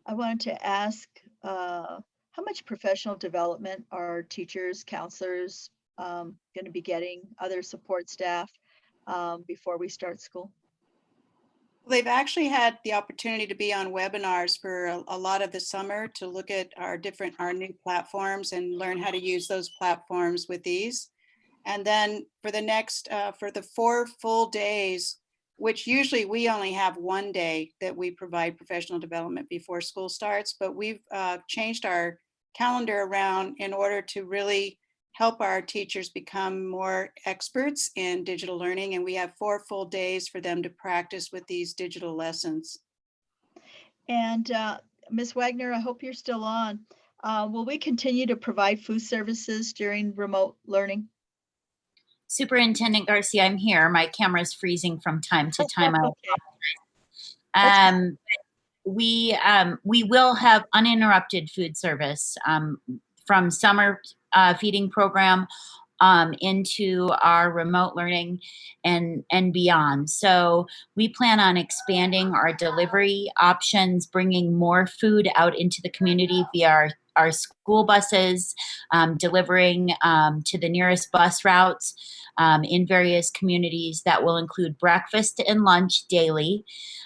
I wanted to ask, how much professional development are teachers, counselors going to be getting, other support staff before we start school? They've actually had the opportunity to be on webinars for a lot of the summer to look at our new platforms and learn how to use those platforms with ease. And then for the 4 full days, which usually we only have one day that we provide professional development before school starts, but we've changed our calendar around in order to really help our teachers become more experts in digital learning. And we have 4 full days for them to practice with these digital lessons. And Ms. Wagner, I hope you're still on. Will we continue to provide food services during remote learning? Superintendent Garcia, I'm here. My camera is freezing from time to time. Okay. We will have uninterrupted food service from summer feeding program into our remote learning and beyond. So we plan on expanding our delivery options, bringing more food out into the community via our school buses, delivering to the nearest bus routes in various communities that will include breakfast and lunch daily.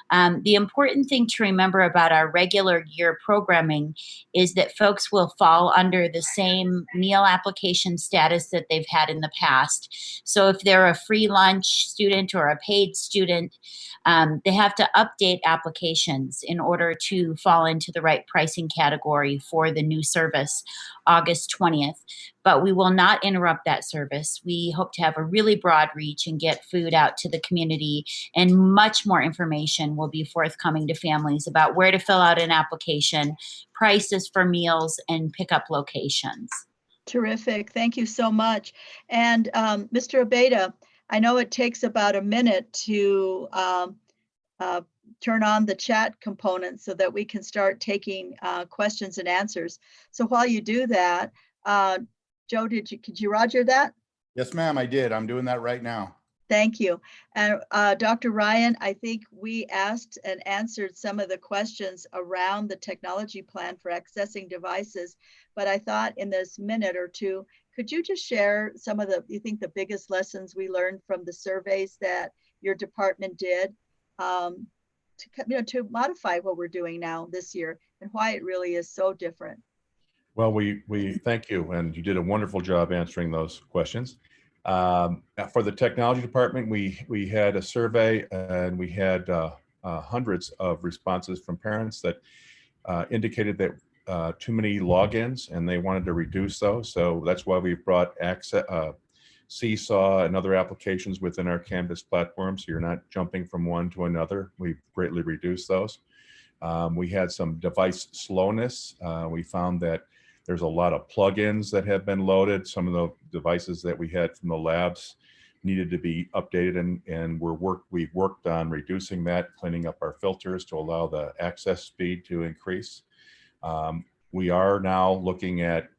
The important thing to remember about our regular year programming is that folks will fall under the same meal application status that they've had in the past. So if they're a free lunch student or a paid student, they have to update applications in order to fall into the right pricing category for the new service August 20th. But we will not interrupt that service. We hope to have a really broad reach and get food out to the community, and much more information will be forthcoming to families about where to fill out an application, prices for meals, and pickup locations. Terrific. Thank you so much. And Mr. Abeyta, I know it takes about a minute to turn on the chat component so that we can start taking questions and answers. So while you do that, Joe, could you roger that? Yes, ma'am, I did. I'm doing that right now. Thank you. And Dr. Ryan, I think we asked and answered some of the questions around the technology plan for accessing devices, but I thought in this minute or two, could you just share some of the biggest lessons we learned from the surveys that your department did to modify what we're doing now this year and why it really is so different? Well, we thank you, and you did a wonderful job answering those questions. For the technology department, we had a survey, and we had hundreds of responses from parents that indicated that too many logins, and they wanted to reduce those. So that's why we brought Seesaw and other applications within our Canvas platform, so you're not jumping from one to another. We've greatly reduced those. We had some device slowness. We found that there's a lot of plugins that have been loaded. Some of the devices that we had from the labs needed to be updated, and we've worked on reducing that, cleaning up our filters to allow the access speed to increase. We are now looking at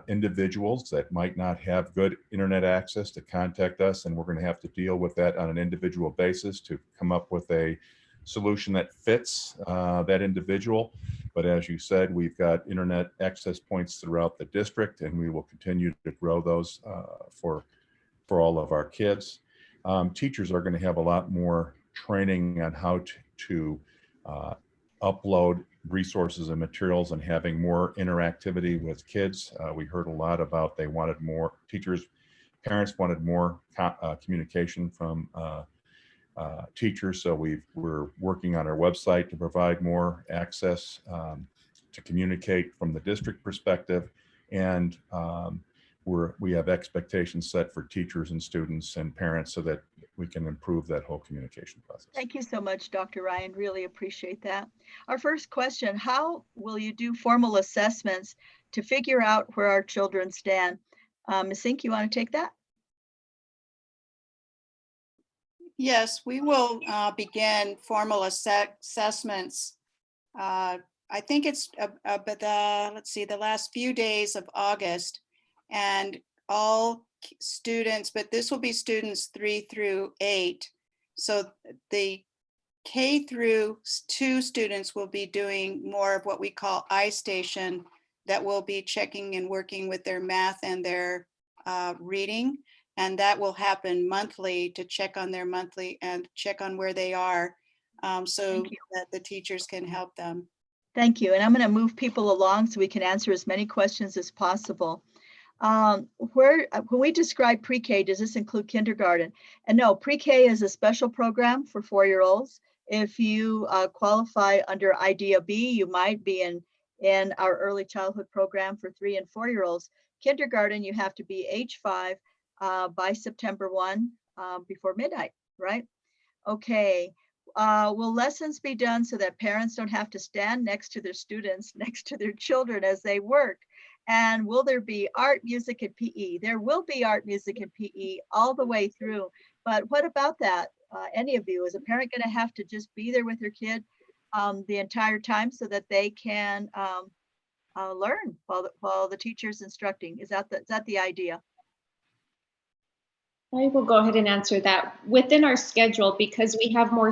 individuals that might not have good internet access to contact us, and we're going to have to deal with that on an individual basis to come up with a solution that fits that individual. But as you said, we've got internet access points throughout the district, and we will continue to grow those for all of our kids. Teachers are going to have a lot more training on how to upload resources and materials and having more interactivity with kids. We heard a lot about they wanted more, parents wanted more communication from teachers. So we're working on our website to provide more access to communicate from the district perspective. And we have expectations set for teachers and students and parents so that we can improve that whole communication process. Thank you so much, Dr. Ryan. Really appreciate that. Our first question, how will you do formal assessments to figure out where our children stand? Ms. Sink, you want to take that? Yes, we will begin formal assessments. I think it's the last few days of August, and all students, but this will be students 3 through 8. So the K through 2 students will be doing more of what we call iStation, that will be checking and working with their math and their reading. And that will happen monthly to check on their monthly and check on where they are so that the teachers can help them. Thank you. And I'm going to move people along so we can answer as many questions as possible. When we describe pre-K, does this include kindergarten? And no, pre-K is a special program for 4-year-olds. If you qualify under IDEA B, you might be in our early childhood program for 3 and 4-year-olds. Kindergarten, you have to be age 5 by September 1 before midnight, right? Okay. Will lessons be done so that parents don't have to stand next to their students, next to their children as they work? And will there be art, music, and PE? There will be art, music, and PE all the way through. But what about that? Any of you, is a parent going to have to just be there with their kid the entire time so that they can learn while the teacher's instructing? Is that the idea? I will go ahead and answer that. Within our schedule, because we have more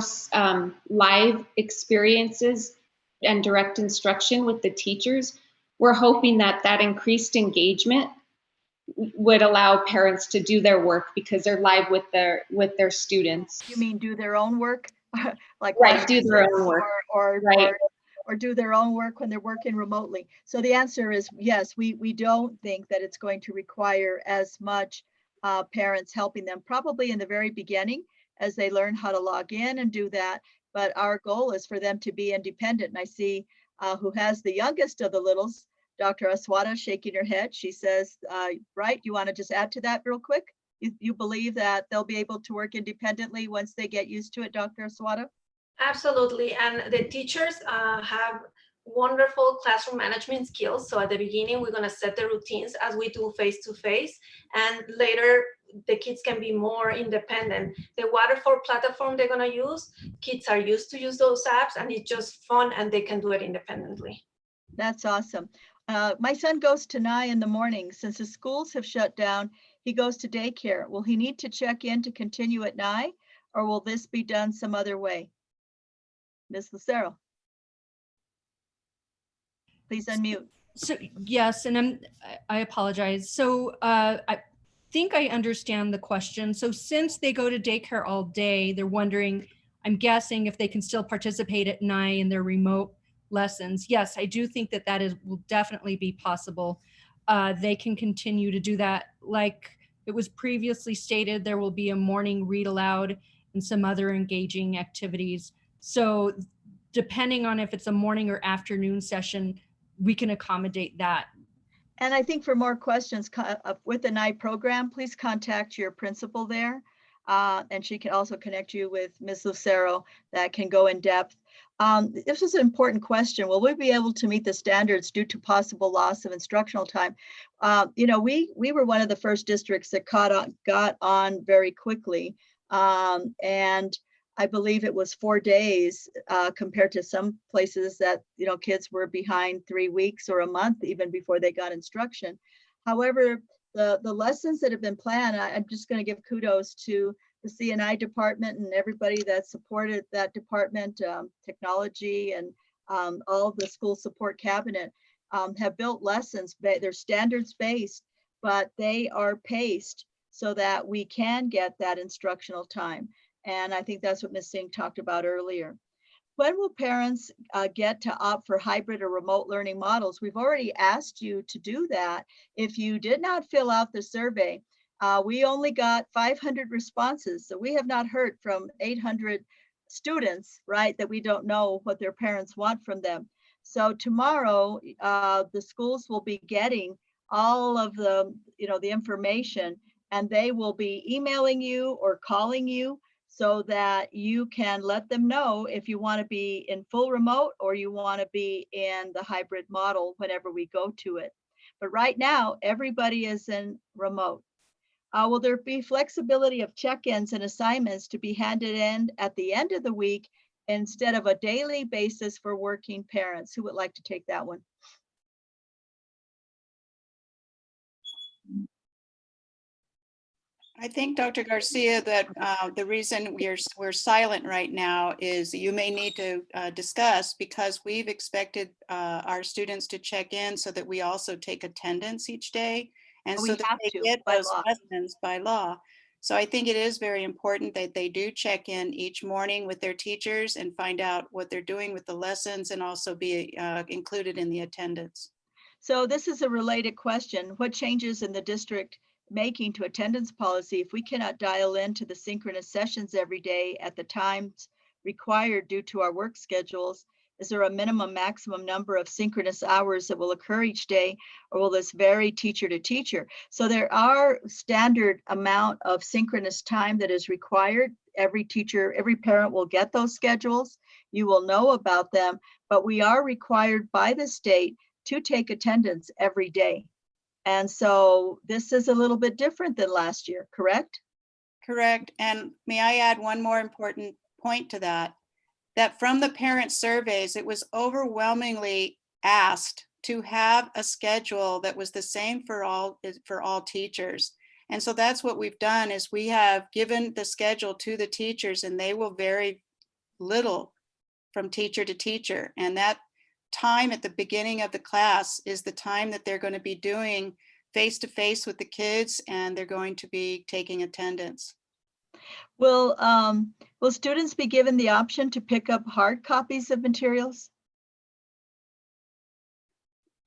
live experiences and direct instruction with the teachers, we're hoping that increased engagement would allow parents to do their work because they're live with their students. You mean do their own work? Like right, do their own work. Or do their own work when they're working remotely. So the answer is yes, we don't think that it's going to require as much parents helping them, probably in the very beginning as they learn how to log in and do that. But our goal is for them to be independent. And I see who has the youngest of the littles, Dr. Aswada, shaking her head. She says, right, you want to just add to that real quick? You believe that they'll be able to work independently once they get used to it, Dr. Aswada? Absolutely. And the teachers have wonderful classroom management skills. So at the beginning, we're going to set the routines as we do face-to-face. And later, the kids can be more independent. The waterfall platform they're going to use, kids are used to use those apps, and it's just fun, and they can do it independently. That's awesome. My son goes to NI in the morning. Since the schools have shut down, he goes to daycare. Will he need to check in to continue at NI, or will this be done some other way? Ms. Lucero, please unmute. So yes, and I apologize. So I think I understand the question. So since they go to daycare all day, they're wondering, I'm guessing, if they can still participate at NI in their remote lessons. Yes, I do think that will definitely be possible. They can continue to do that. Like it was previously stated, there will be a morning read aloud and some other engaging activities. So depending on if it's a morning or afternoon session, we can accommodate that. And I think for more questions with the NI program, please contact your principal there. And she can also connect you with Ms. Lucero that can go in depth. This is an important question. Will we be able to meet the standards due to possible loss of instructional time? We were one of the first districts that got on very quickly. And I believe it was 4 days compared to some places that, kids were behind 3 weeks or a month even before they got instruction. However, the lessons that have been planned, I'm just going to give kudos to the CNI department and everybody that supported that department, technology and all the school support cabinet have built lessons. They're standards based, but they are paced so that we can get that instructional time. And I think that's what Ms. Singh talked about earlier. When will parents get to opt for hybrid or remote learning models? We've already asked you to do that. If you did not fill out the survey, we only got 500 responses. So we have not heard from 800 students, right, that we don't know what their parents want from them. So tomorrow, the schools will be getting all of the information, and they will be emailing you or calling you so that you can let them know if you want to be in full remote or you want to be in the hybrid model whenever we go to it. But right now, everybody is in remote. Will there be flexibility of check-ins and assignments to be handed in at the end of the week instead of a daily basis for working parents? Who would like to take that one? I think, Dr. Garcia, that the reason we're silent right now is you may need to discuss, because we've expected our students to check in so that we also take attendance each day, and We so that have they to, get by those law. lessons by law. So I think it is very important that they do check in each morning with their teachers and find out what they're doing with the lessons, and also be included in the attendance. So this is a related question. What changes in the district making to attendance policy if we cannot dial into the synchronous sessions every day at the times required due to our work schedules? Is there a minimum maximum number of synchronous hours that will occur each day, or will this vary teacher to teacher? So there are standard amount of synchronous time that is required. Every teacher, every parent will get those schedules. You will know about them, but we are required by the state to take attendance every day. And so this is a little bit different than last year, correct? Correct. And may I add one more important point to that? That from the parent surveys, it was overwhelmingly asked to have a schedule that was the same for all teachers. And so that's what we've done, is we have given the schedule to the teachers, and they will vary little from teacher to teacher. And that time at the beginning of the class is the time that they're going to be doing face-to-face with the kids, and they're going to be taking attendance. Will students be given the option to pick up hard copies of materials?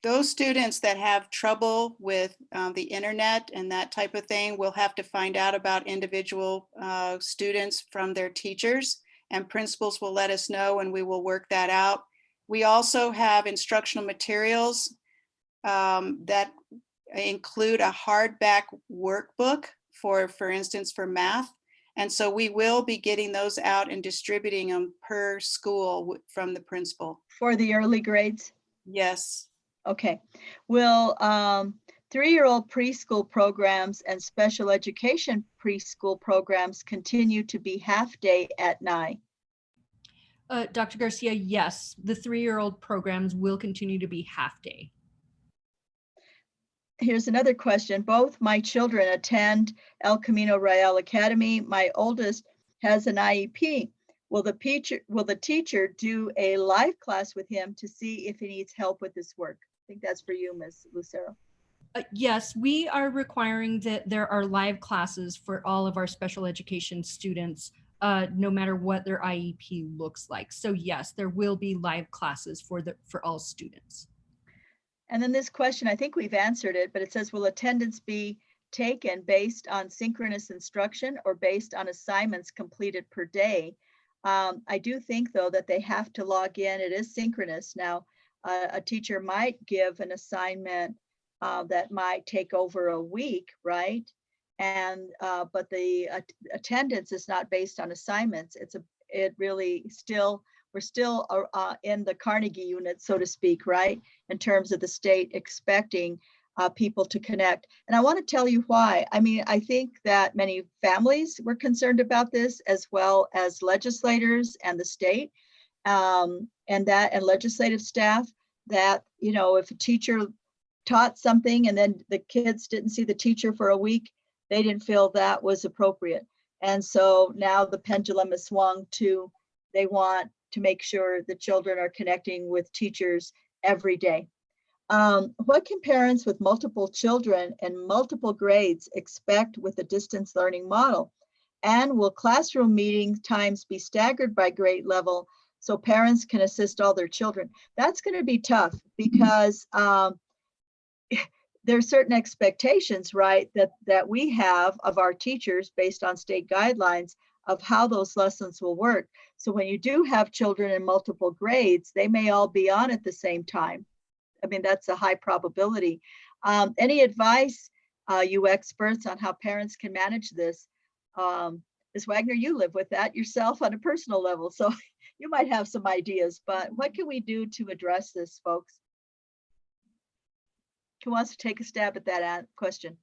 Those students that have trouble with the internet and that type of thing will have to find out about individual students from their teachers, and principals will let us know, and we will work that out. We also have instructional materials that include a hardback workbook for instance, for math. And so we will be getting those out and distributing them per school from the principal. For the early grades? Yes. Okay. Will 3-year-old preschool programs and special education preschool programs continue to be half-day at NI? Dr. Garcia, yes, the 3-year-old programs will continue to be half-day. Here's another question. Both my children attend El Camino Real Academy. My oldest has an IEP. Will the teacher do a live class with him to see if he needs help with this work? I think that's for you, Ms. Lucero. Yes, we are requiring that there are live classes for all of our special education students, no matter what their IEP looks like. So yes, there will be live classes for all students. And then this question, I think we've answered it, but it says, will attendance be taken based on synchronous instruction or based on assignments completed per day? I do think, though, that they have to log in. It is synchronous. Now, a teacher might give an assignment that might take over a week, right? And but the attendance is not based on assignments. We're still in the Carnegie unit, so to speak, right? In terms of the state expecting people to connect. And I want to tell you why. I mean, I think that many families were concerned about this, as well as legislators and the state, and legislative staff, that, you know, if a teacher taught something and then the kids didn't see the teacher for a week, they didn't feel that was appropriate. And so now the pendulum has swung to, they want to make sure the children are connecting with teachers every day. What can parents with multiple children and multiple grades expect with a distance learning model? And will classroom meeting times be staggered by grade level so parents can assist all their children? That's going to be tough, because there's certain expectations, right, that we have of our teachers based on state guidelines of how those lessons will work. So when you do have children in multiple grades, they may all be on at the same time. I mean, that's a high probability. Any advice, you experts, on how parents can manage this? Ms. Wagner, you live with that yourself on a personal level, so you might have some ideas, but what can we do to address this, folks? Who wants to take a stab at that question?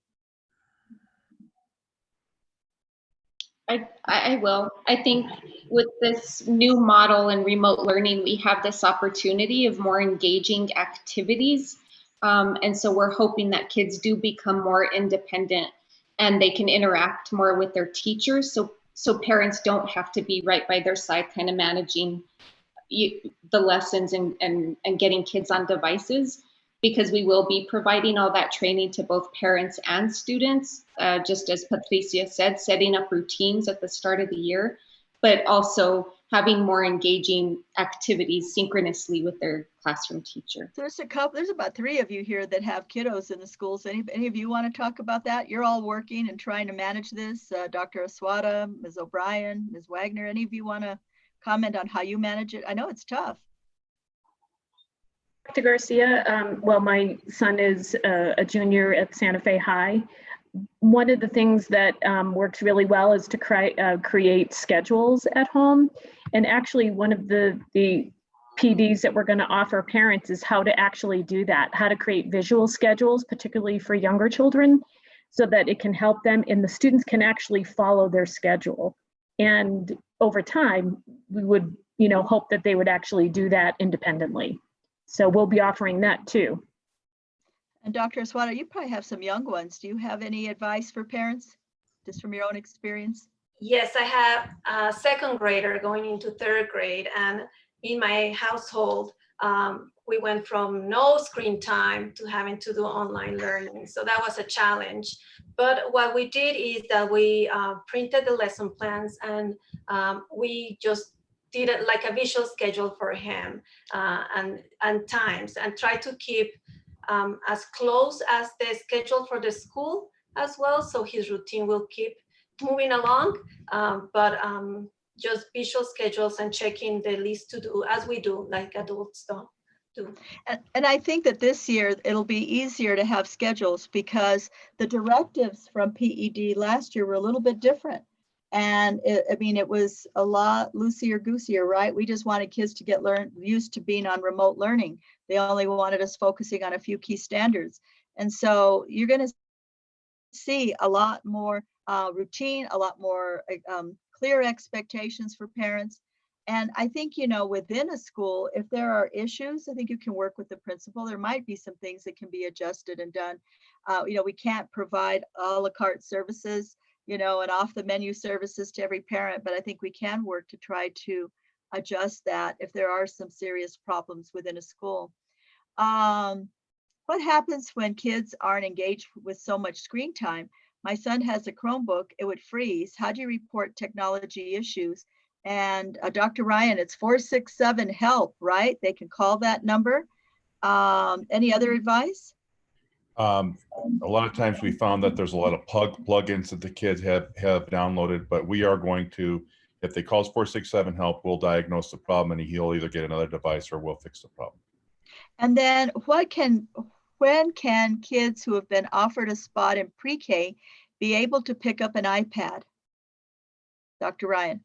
I will. I think with this new model and remote learning, we have this opportunity of more engaging activities. And so we're hoping that kids do become more independent and they can interact more with their teachers. So parents don't have to be right by their side, kind of managing the lessons and getting kids on devices, because we will be providing all that training to both parents and students, just as Patricia said, setting up routines at the start of the year, but also having more engaging activities synchronously with their classroom teacher. There's about 3 of you here that have kiddos in the schools. Any of you want to talk about that? You're all working and trying to manage this. Dr. Aswata, Ms. O'Brien, Ms. Wagner, any of you want to comment on how you manage it? I know it's tough. Dr. Garcia, well, my son is a junior at Santa Fe High. One of the things that works really well is to create schedules at home. And actually, one of the PDs that we're going to offer parents is how to actually do that, how to create visual schedules, particularly for younger children, so that it can help them and the students can actually follow their schedule. And over time, we would, hope that they would actually do that independently. So we'll be offering that too. And Dr. Aswata, you probably have some young ones. Do you have any advice for parents, just from your own experience? Yes, I have a 2nd grader going into 3rd grade. And in my household, we went from no screen time to having to do online learning. So that was a challenge. But what we did is that we printed the lesson plans, and we just did it like a visual schedule for him, and times, and try to keep as close as the schedule for the school as well, so his routine will keep moving along, but just visual schedules and checking the list to do as we do, like adults do. And I think that this year it'll be easier to have schedules, because the directives from PED last year were a little bit different. And it was a lot loosier-goosier, right? We just wanted kids to get used to being on remote learning. They only wanted us focusing on a few key standards. And so you're going to see a lot more routine, a lot more clear expectations for parents. And I think, within a school, if there are issues, I think you can work with the principal. There might be some things that can be adjusted and done. We can't provide a la carte services, and off the menu services to every parent, but I think we can work to try to adjust that if there are some serious problems within a school. What happens when kids aren't engaged with so much screen time? My son has a Chromebook, it would freeze. How do you report technology issues? And Dr. Ryan, it's 467-HELP, right? They can call that number. Any other advice? A lot of times we found that there's a lot of plugins that the kids have downloaded, but we are going to, if they call 467-HELP, we'll diagnose the problem and he'll either get another device or we'll fix the problem. And then when can kids who have been offered a spot in pre-K be able to pick up an iPad? Dr. Ryan.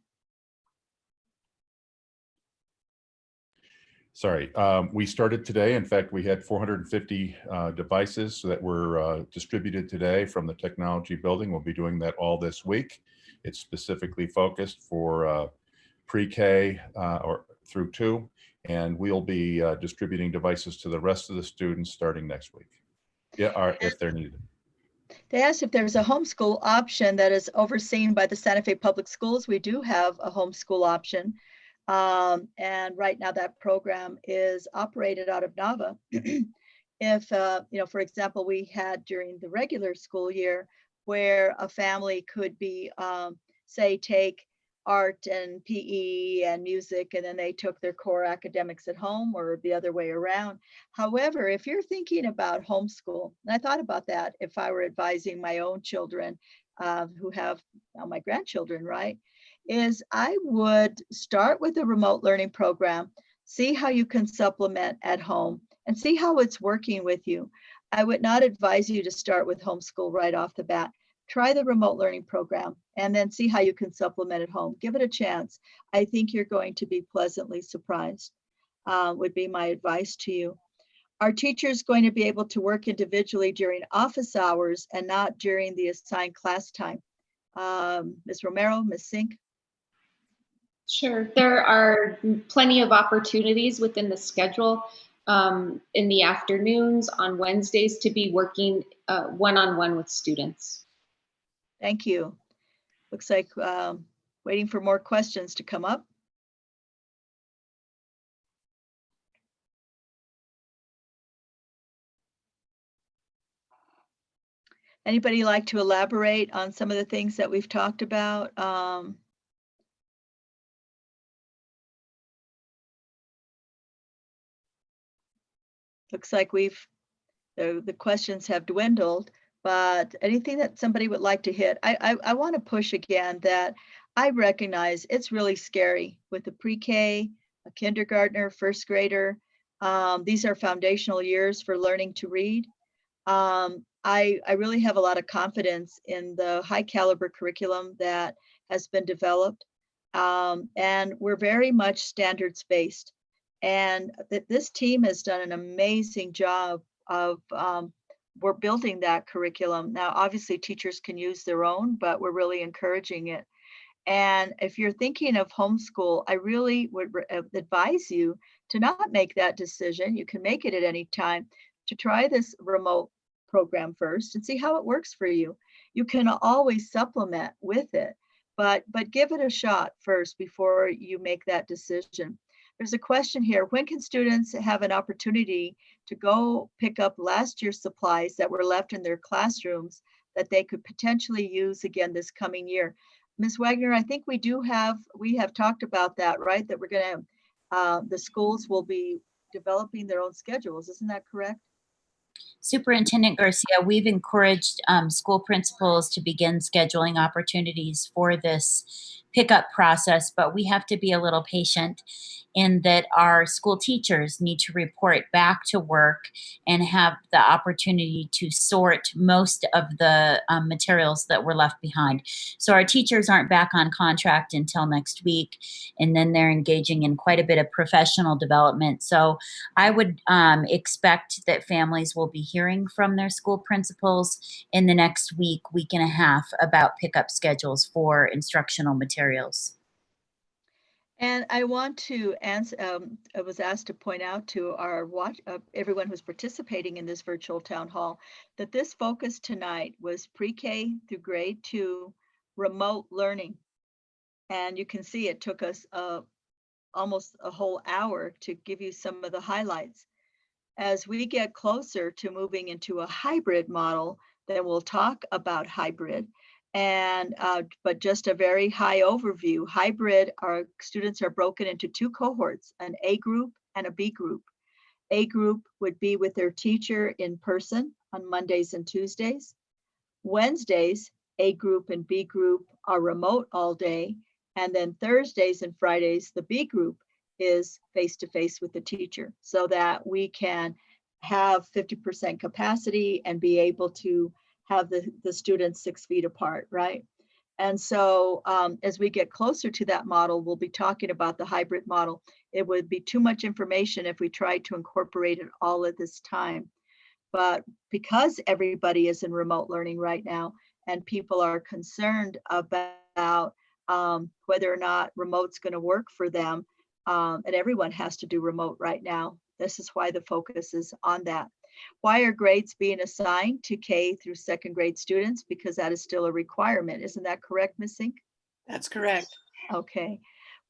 Sorry, we started today. In fact, we had 450 devices that were distributed today from the technology building. We'll be doing that all this week. It's specifically focused for pre-K or through 2, and we'll be distributing devices to the rest of the students starting next week. Yeah, if they're needed. They asked if there's a homeschool option that is overseen by the Santa Fe Public Schools. We do have a homeschool option. And right now that program is operated out of Nava. If, for example, we had during the regular school year where a family could be, say, take art and PE and music, and then they took their core academics at home, or the other way around. However, if you're thinking about homeschool, and I thought about that if I were advising my own children who have now my grandchildren, right, is I would start with a remote learning program, see how you can supplement at home, and see how it's working with you. I would not advise you to start with homeschool right off the bat. Try the remote learning program and then see how you can supplement at home. Give it a chance. I think you're going to be pleasantly surprised, would be my advice to you. Are teachers going to be able to work individually during office hours and not during the assigned class time? Ms. Romero, Ms. Sink? Sure, there are plenty of opportunities within the schedule in the afternoons on Wednesdays to be working one-on-one with students. Thank you. Looks like waiting for more questions to come up. Anybody like to elaborate on some of the things that we've talked about? Looks like the questions have dwindled, but anything that somebody would like to hit, I want to push again that I recognize it's really scary with the pre-K, a kindergartner, first grader. These are foundational years for learning to read. I really have a lot of confidence in the high caliber curriculum that has been developed. And we're very much standards based. And this team has done an amazing job of we're building that curriculum. Now, obviously teachers can use their own, but we're really encouraging it. And if you're thinking of homeschool, I really would advise you to not make that decision. You can make it at any time, to try this remote program first and see how it works for you. You can always supplement with it, but give it a shot first before you make that decision. There's a question here: when can students have an opportunity to go pick up last year's supplies that were left in their classrooms that they could potentially use again this coming year? Ms. Wagner, I think we have talked about that, right? That we're going to, the schools will be developing their own schedules. Isn't that correct? Superintendent Garcia, we've encouraged school principals to begin scheduling opportunities for this pickup process, but we have to be a little patient in that our school teachers need to report back to work and have the opportunity to sort most of the materials that were left behind. So our teachers aren't back on contract until next week, and then they're engaging in quite a bit of professional development. So I would expect that families will be hearing from their school principals in the next week and a half about pickup schedules for instructional materials. And I want to answer, I was asked to point out to our everyone who's participating in this virtual town hall, that this focus tonight was pre-K through grade 2 remote learning. And you can see it took us almost a whole hour to give you some of the highlights. As we get closer to moving into a hybrid model, then we'll talk about hybrid. And but just a very high overview. Hybrid, our students are broken into 2 cohorts, an A group and a B group. A group would be with their teacher in person on Mondays and Tuesdays. Wednesdays, A group and B group are remote all day. And then Thursdays and Fridays, the B group is face-to-face with the teacher, so that we can have 50% capacity and be able to have the students 6 feet apart, right? And so as we get closer to that model, we'll be talking about the hybrid model. It would be too much information if we tried to incorporate it all at this time. But because everybody is in remote learning right now, and people are concerned about whether or not remote's going to work for them, and everyone has to do remote right now. This is why the focus is on that. Why are grades being assigned to K through second grade students? Because that is still a requirement. Isn't that correct, Ms. Sink? That's correct. Okay.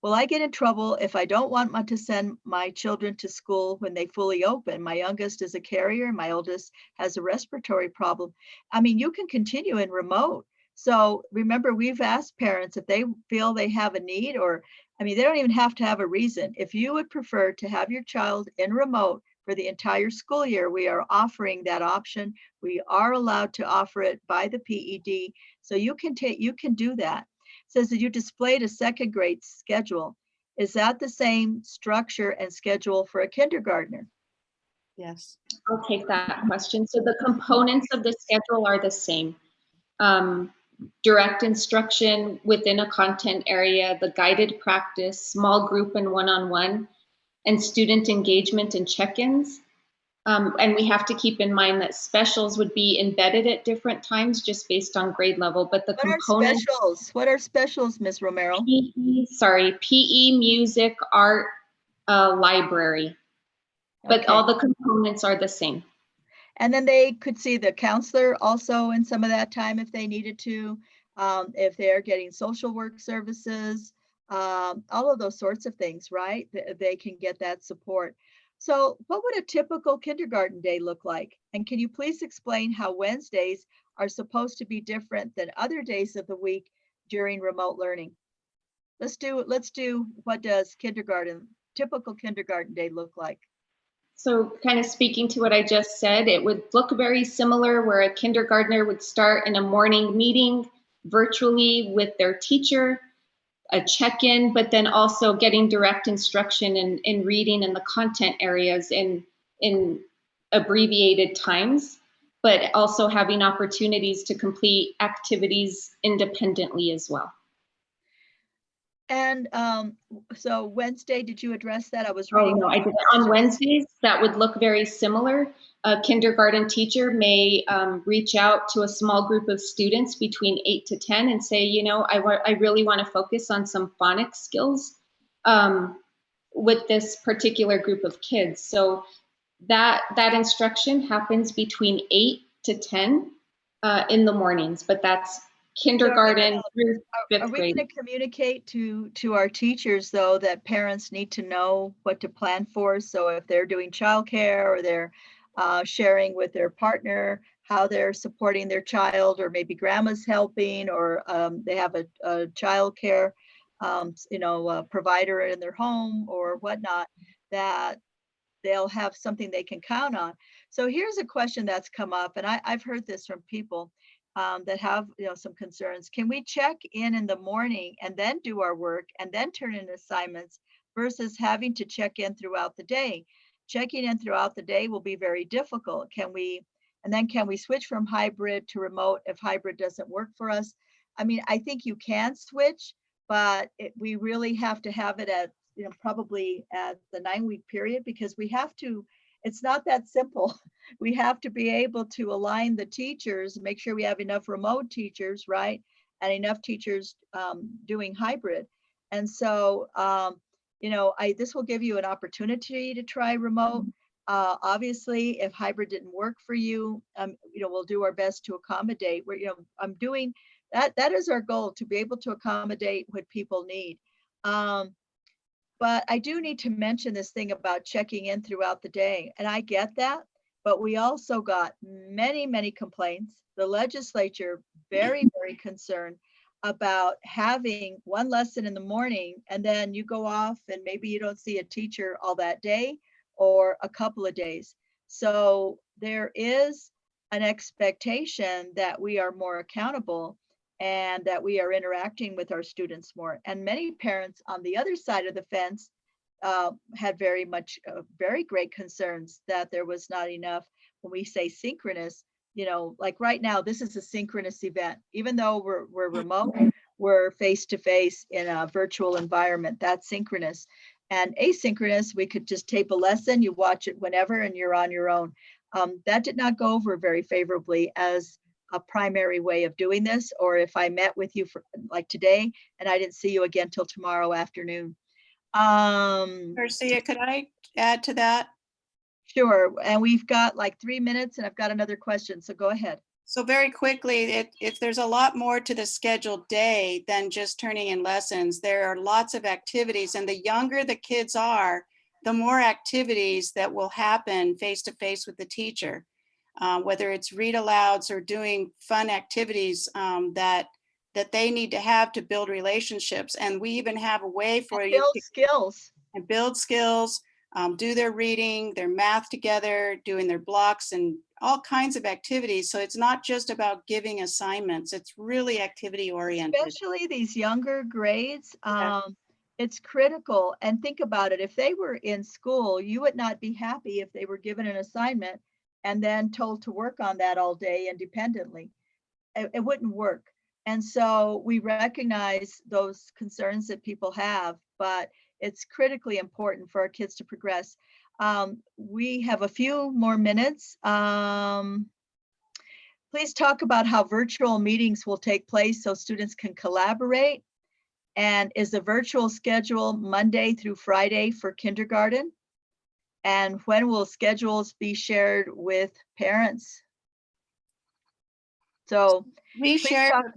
Will I get in trouble if I don't want to send my children to school when they fully open? My youngest is a carrier, my oldest has a respiratory problem. I mean, you can continue in remote. So remember, we've asked parents if they feel they have a need, or, I mean, they don't even have to have a reason. If you would prefer to have your child in remote for the entire school year, we are offering that option. We are allowed to offer it by the PED. So you can do that. It says that you displayed a second grade schedule. Is that the same structure and schedule for a kindergartner? Yes. I'll take that question. So the components of the schedule are the same. Direct instruction within a content area, the guided practice, small group and one-on-one, and student engagement and check-ins. And we have to keep in mind that specials would be embedded at different times just based on grade level, but the components. What are specials, Ms. Romero? PE, music, art, library. But Okay. all the components are the same. And then they could see the counselor also in some of that time if they needed to, if they're getting social work services, all of those sorts of things, right? They can get that support. So what would a typical kindergarten day look like? And can you please explain how Wednesdays are supposed to be different than other days of the week during remote learning? Let's do what does typical kindergarten day look like? So kind of speaking to what I just said, it would look very similar where a kindergartner would start in a morning meeting virtually with their teacher, a check-in, but then also getting direct instruction in reading and the content areas in abbreviated times, but also having opportunities to complete activities independently as well. And so Wednesday, did you address that? I was Oh, reading. no, I did. On Wednesdays, that would look very similar. A kindergarten teacher may reach out to a small group of students between 8 to 10 and say, you know, I really want to focus on some phonics skills with this particular group of kids. So that instruction happens between 8 to 10 in the mornings, but that's kindergarten through fifth grade. Are we going to communicate to our teachers, though, that parents need to know what to plan for? So if they're doing childcare or they're sharing with their partner how they're supporting their child, or maybe grandma's helping, or they have a childcare provider in their home or whatnot, that they'll have something they can count on. So here's a question that's come up, and I've heard this from people that have some concerns. Can we check in the morning and then do our work and then turn in assignments versus having to check in throughout the day? Checking in throughout the day will be very difficult. Can we switch from hybrid to remote if hybrid doesn't work for us? I mean, I think you can switch, but we really have to have it at probably at the 9-week period, because we have to. It's not that simple. We have to be able to align the teachers, make sure we have enough remote teachers, right? And enough teachers doing hybrid. And so, this will give you an opportunity to try remote. Obviously, if hybrid didn't work for you, we'll do our best to accommodate. I'm doing that. That is our goal, to be able to accommodate what people need. But I do need to mention this thing about checking in throughout the day. And I get that, but we also got many, many complaints. The legislature very, very concerned about having one lesson in the morning and then you go off and maybe you don't see a teacher all that day or a couple of days. So there is an expectation that we are more accountable and that we are interacting with our students more. And many parents on the other side of the fence had very great concerns that there was not enough, when we say synchronous, you know, like right now, this is a synchronous event. Even though we're remote, we're face-to-face in a virtual environment. That's synchronous. And asynchronous, we could just tape a lesson, you watch it whenever, and you're on your own. That did not go over very favorably as a primary way of doing this, or if I met with you for like today and I didn't see you again till tomorrow afternoon. Garcia, could I add to that? Sure, and we've got like 3 minutes and I've got another question, so go ahead. So very quickly, if there's a lot more to the scheduled day than just turning in lessons, there are lots of activities, and the younger the kids are, the more activities that will happen face-to-face with the teacher, whether it's read alouds or doing fun activities that they need to have to build relationships. And we even have a way for you Build to skills. and build skills, do their reading, their math together, doing their blocks and all kinds of activities. So it's not just about giving assignments, it's really activity oriented. Especially these younger grades, Yeah. it's critical. And think about it, if they were in school, you would not be happy if they were given an assignment and then told to work on that all day independently. It wouldn't work. And so we recognize those concerns that people have, but it's critically important for our kids to progress. We have a few more minutes. Please talk about how virtual meetings will take place so students can collaborate. And is the virtual schedule Monday through Friday for kindergarten? And when will schedules be shared with parents? So We shared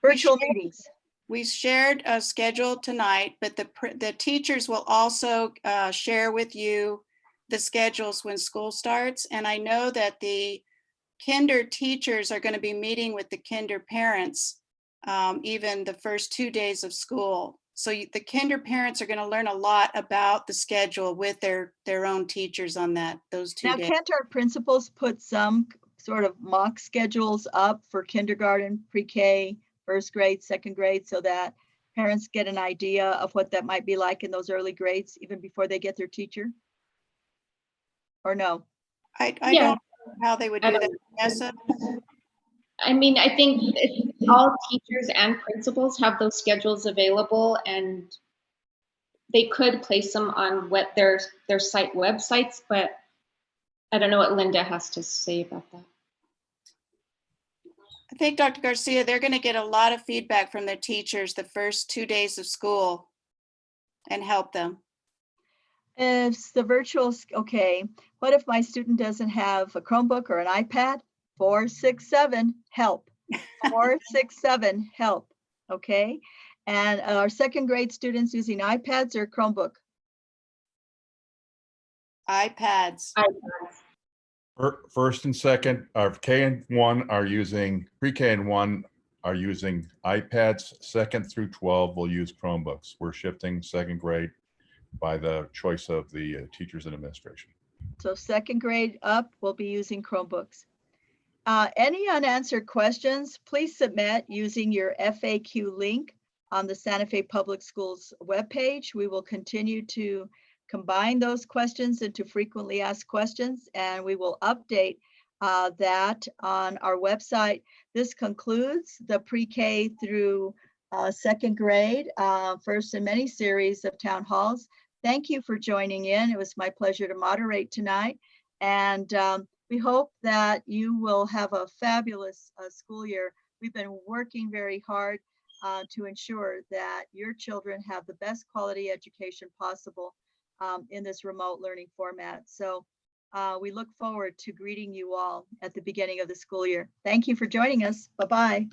virtual meetings. We shared a schedule tonight, but the teachers will also share with you the schedules when school starts. And I know that the kinder teachers are going to be meeting with the kinder parents even the first 2 days of school. So the kinder parents are going to learn a lot about the schedule with their own teachers on those 2 days. Now, can't our principals put some sort of mock schedules up for kindergarten, pre-K, first grade, second grade, so that parents get an idea of what that might be like in those early grades, even before they get their teacher? Or no? I Yeah. don't know how they would do that, Vanessa. I mean, I think all teachers and principals have those schedules available, and they could place them on what their site websites, but I don't know what Linda has to say about that. I think, Dr. Garcia, they're going to get a lot of feedback from their teachers the first 2 days of school and help them. If the virtual, okay, what if my student doesn't have a Chromebook or an iPad? 467 help. 467 help. Okay. And our second grade students using iPads or Chromebook? iPads. First and second, K and 1 are using, pre-K and 1 are using iPads. 2nd through 12 will use Chromebooks. We're shifting second grade by the choice of the teachers and administration. So second grade up will be using Chromebooks. Any unanswered questions, please submit using your FAQ link on the Santa Fe Public Schools webpage. We will continue to combine those questions into frequently asked questions, and we will update that on our website. This concludes the pre-K through second grade, first in many series of town halls. Thank you for joining in. It was my pleasure to moderate tonight. And we hope that you will have a fabulous school year. We've been working very hard to ensure that your children have the best quality education possible in this remote learning format. So we look forward to greeting you all at the beginning of the school year. Thank you for joining us. Bye-bye.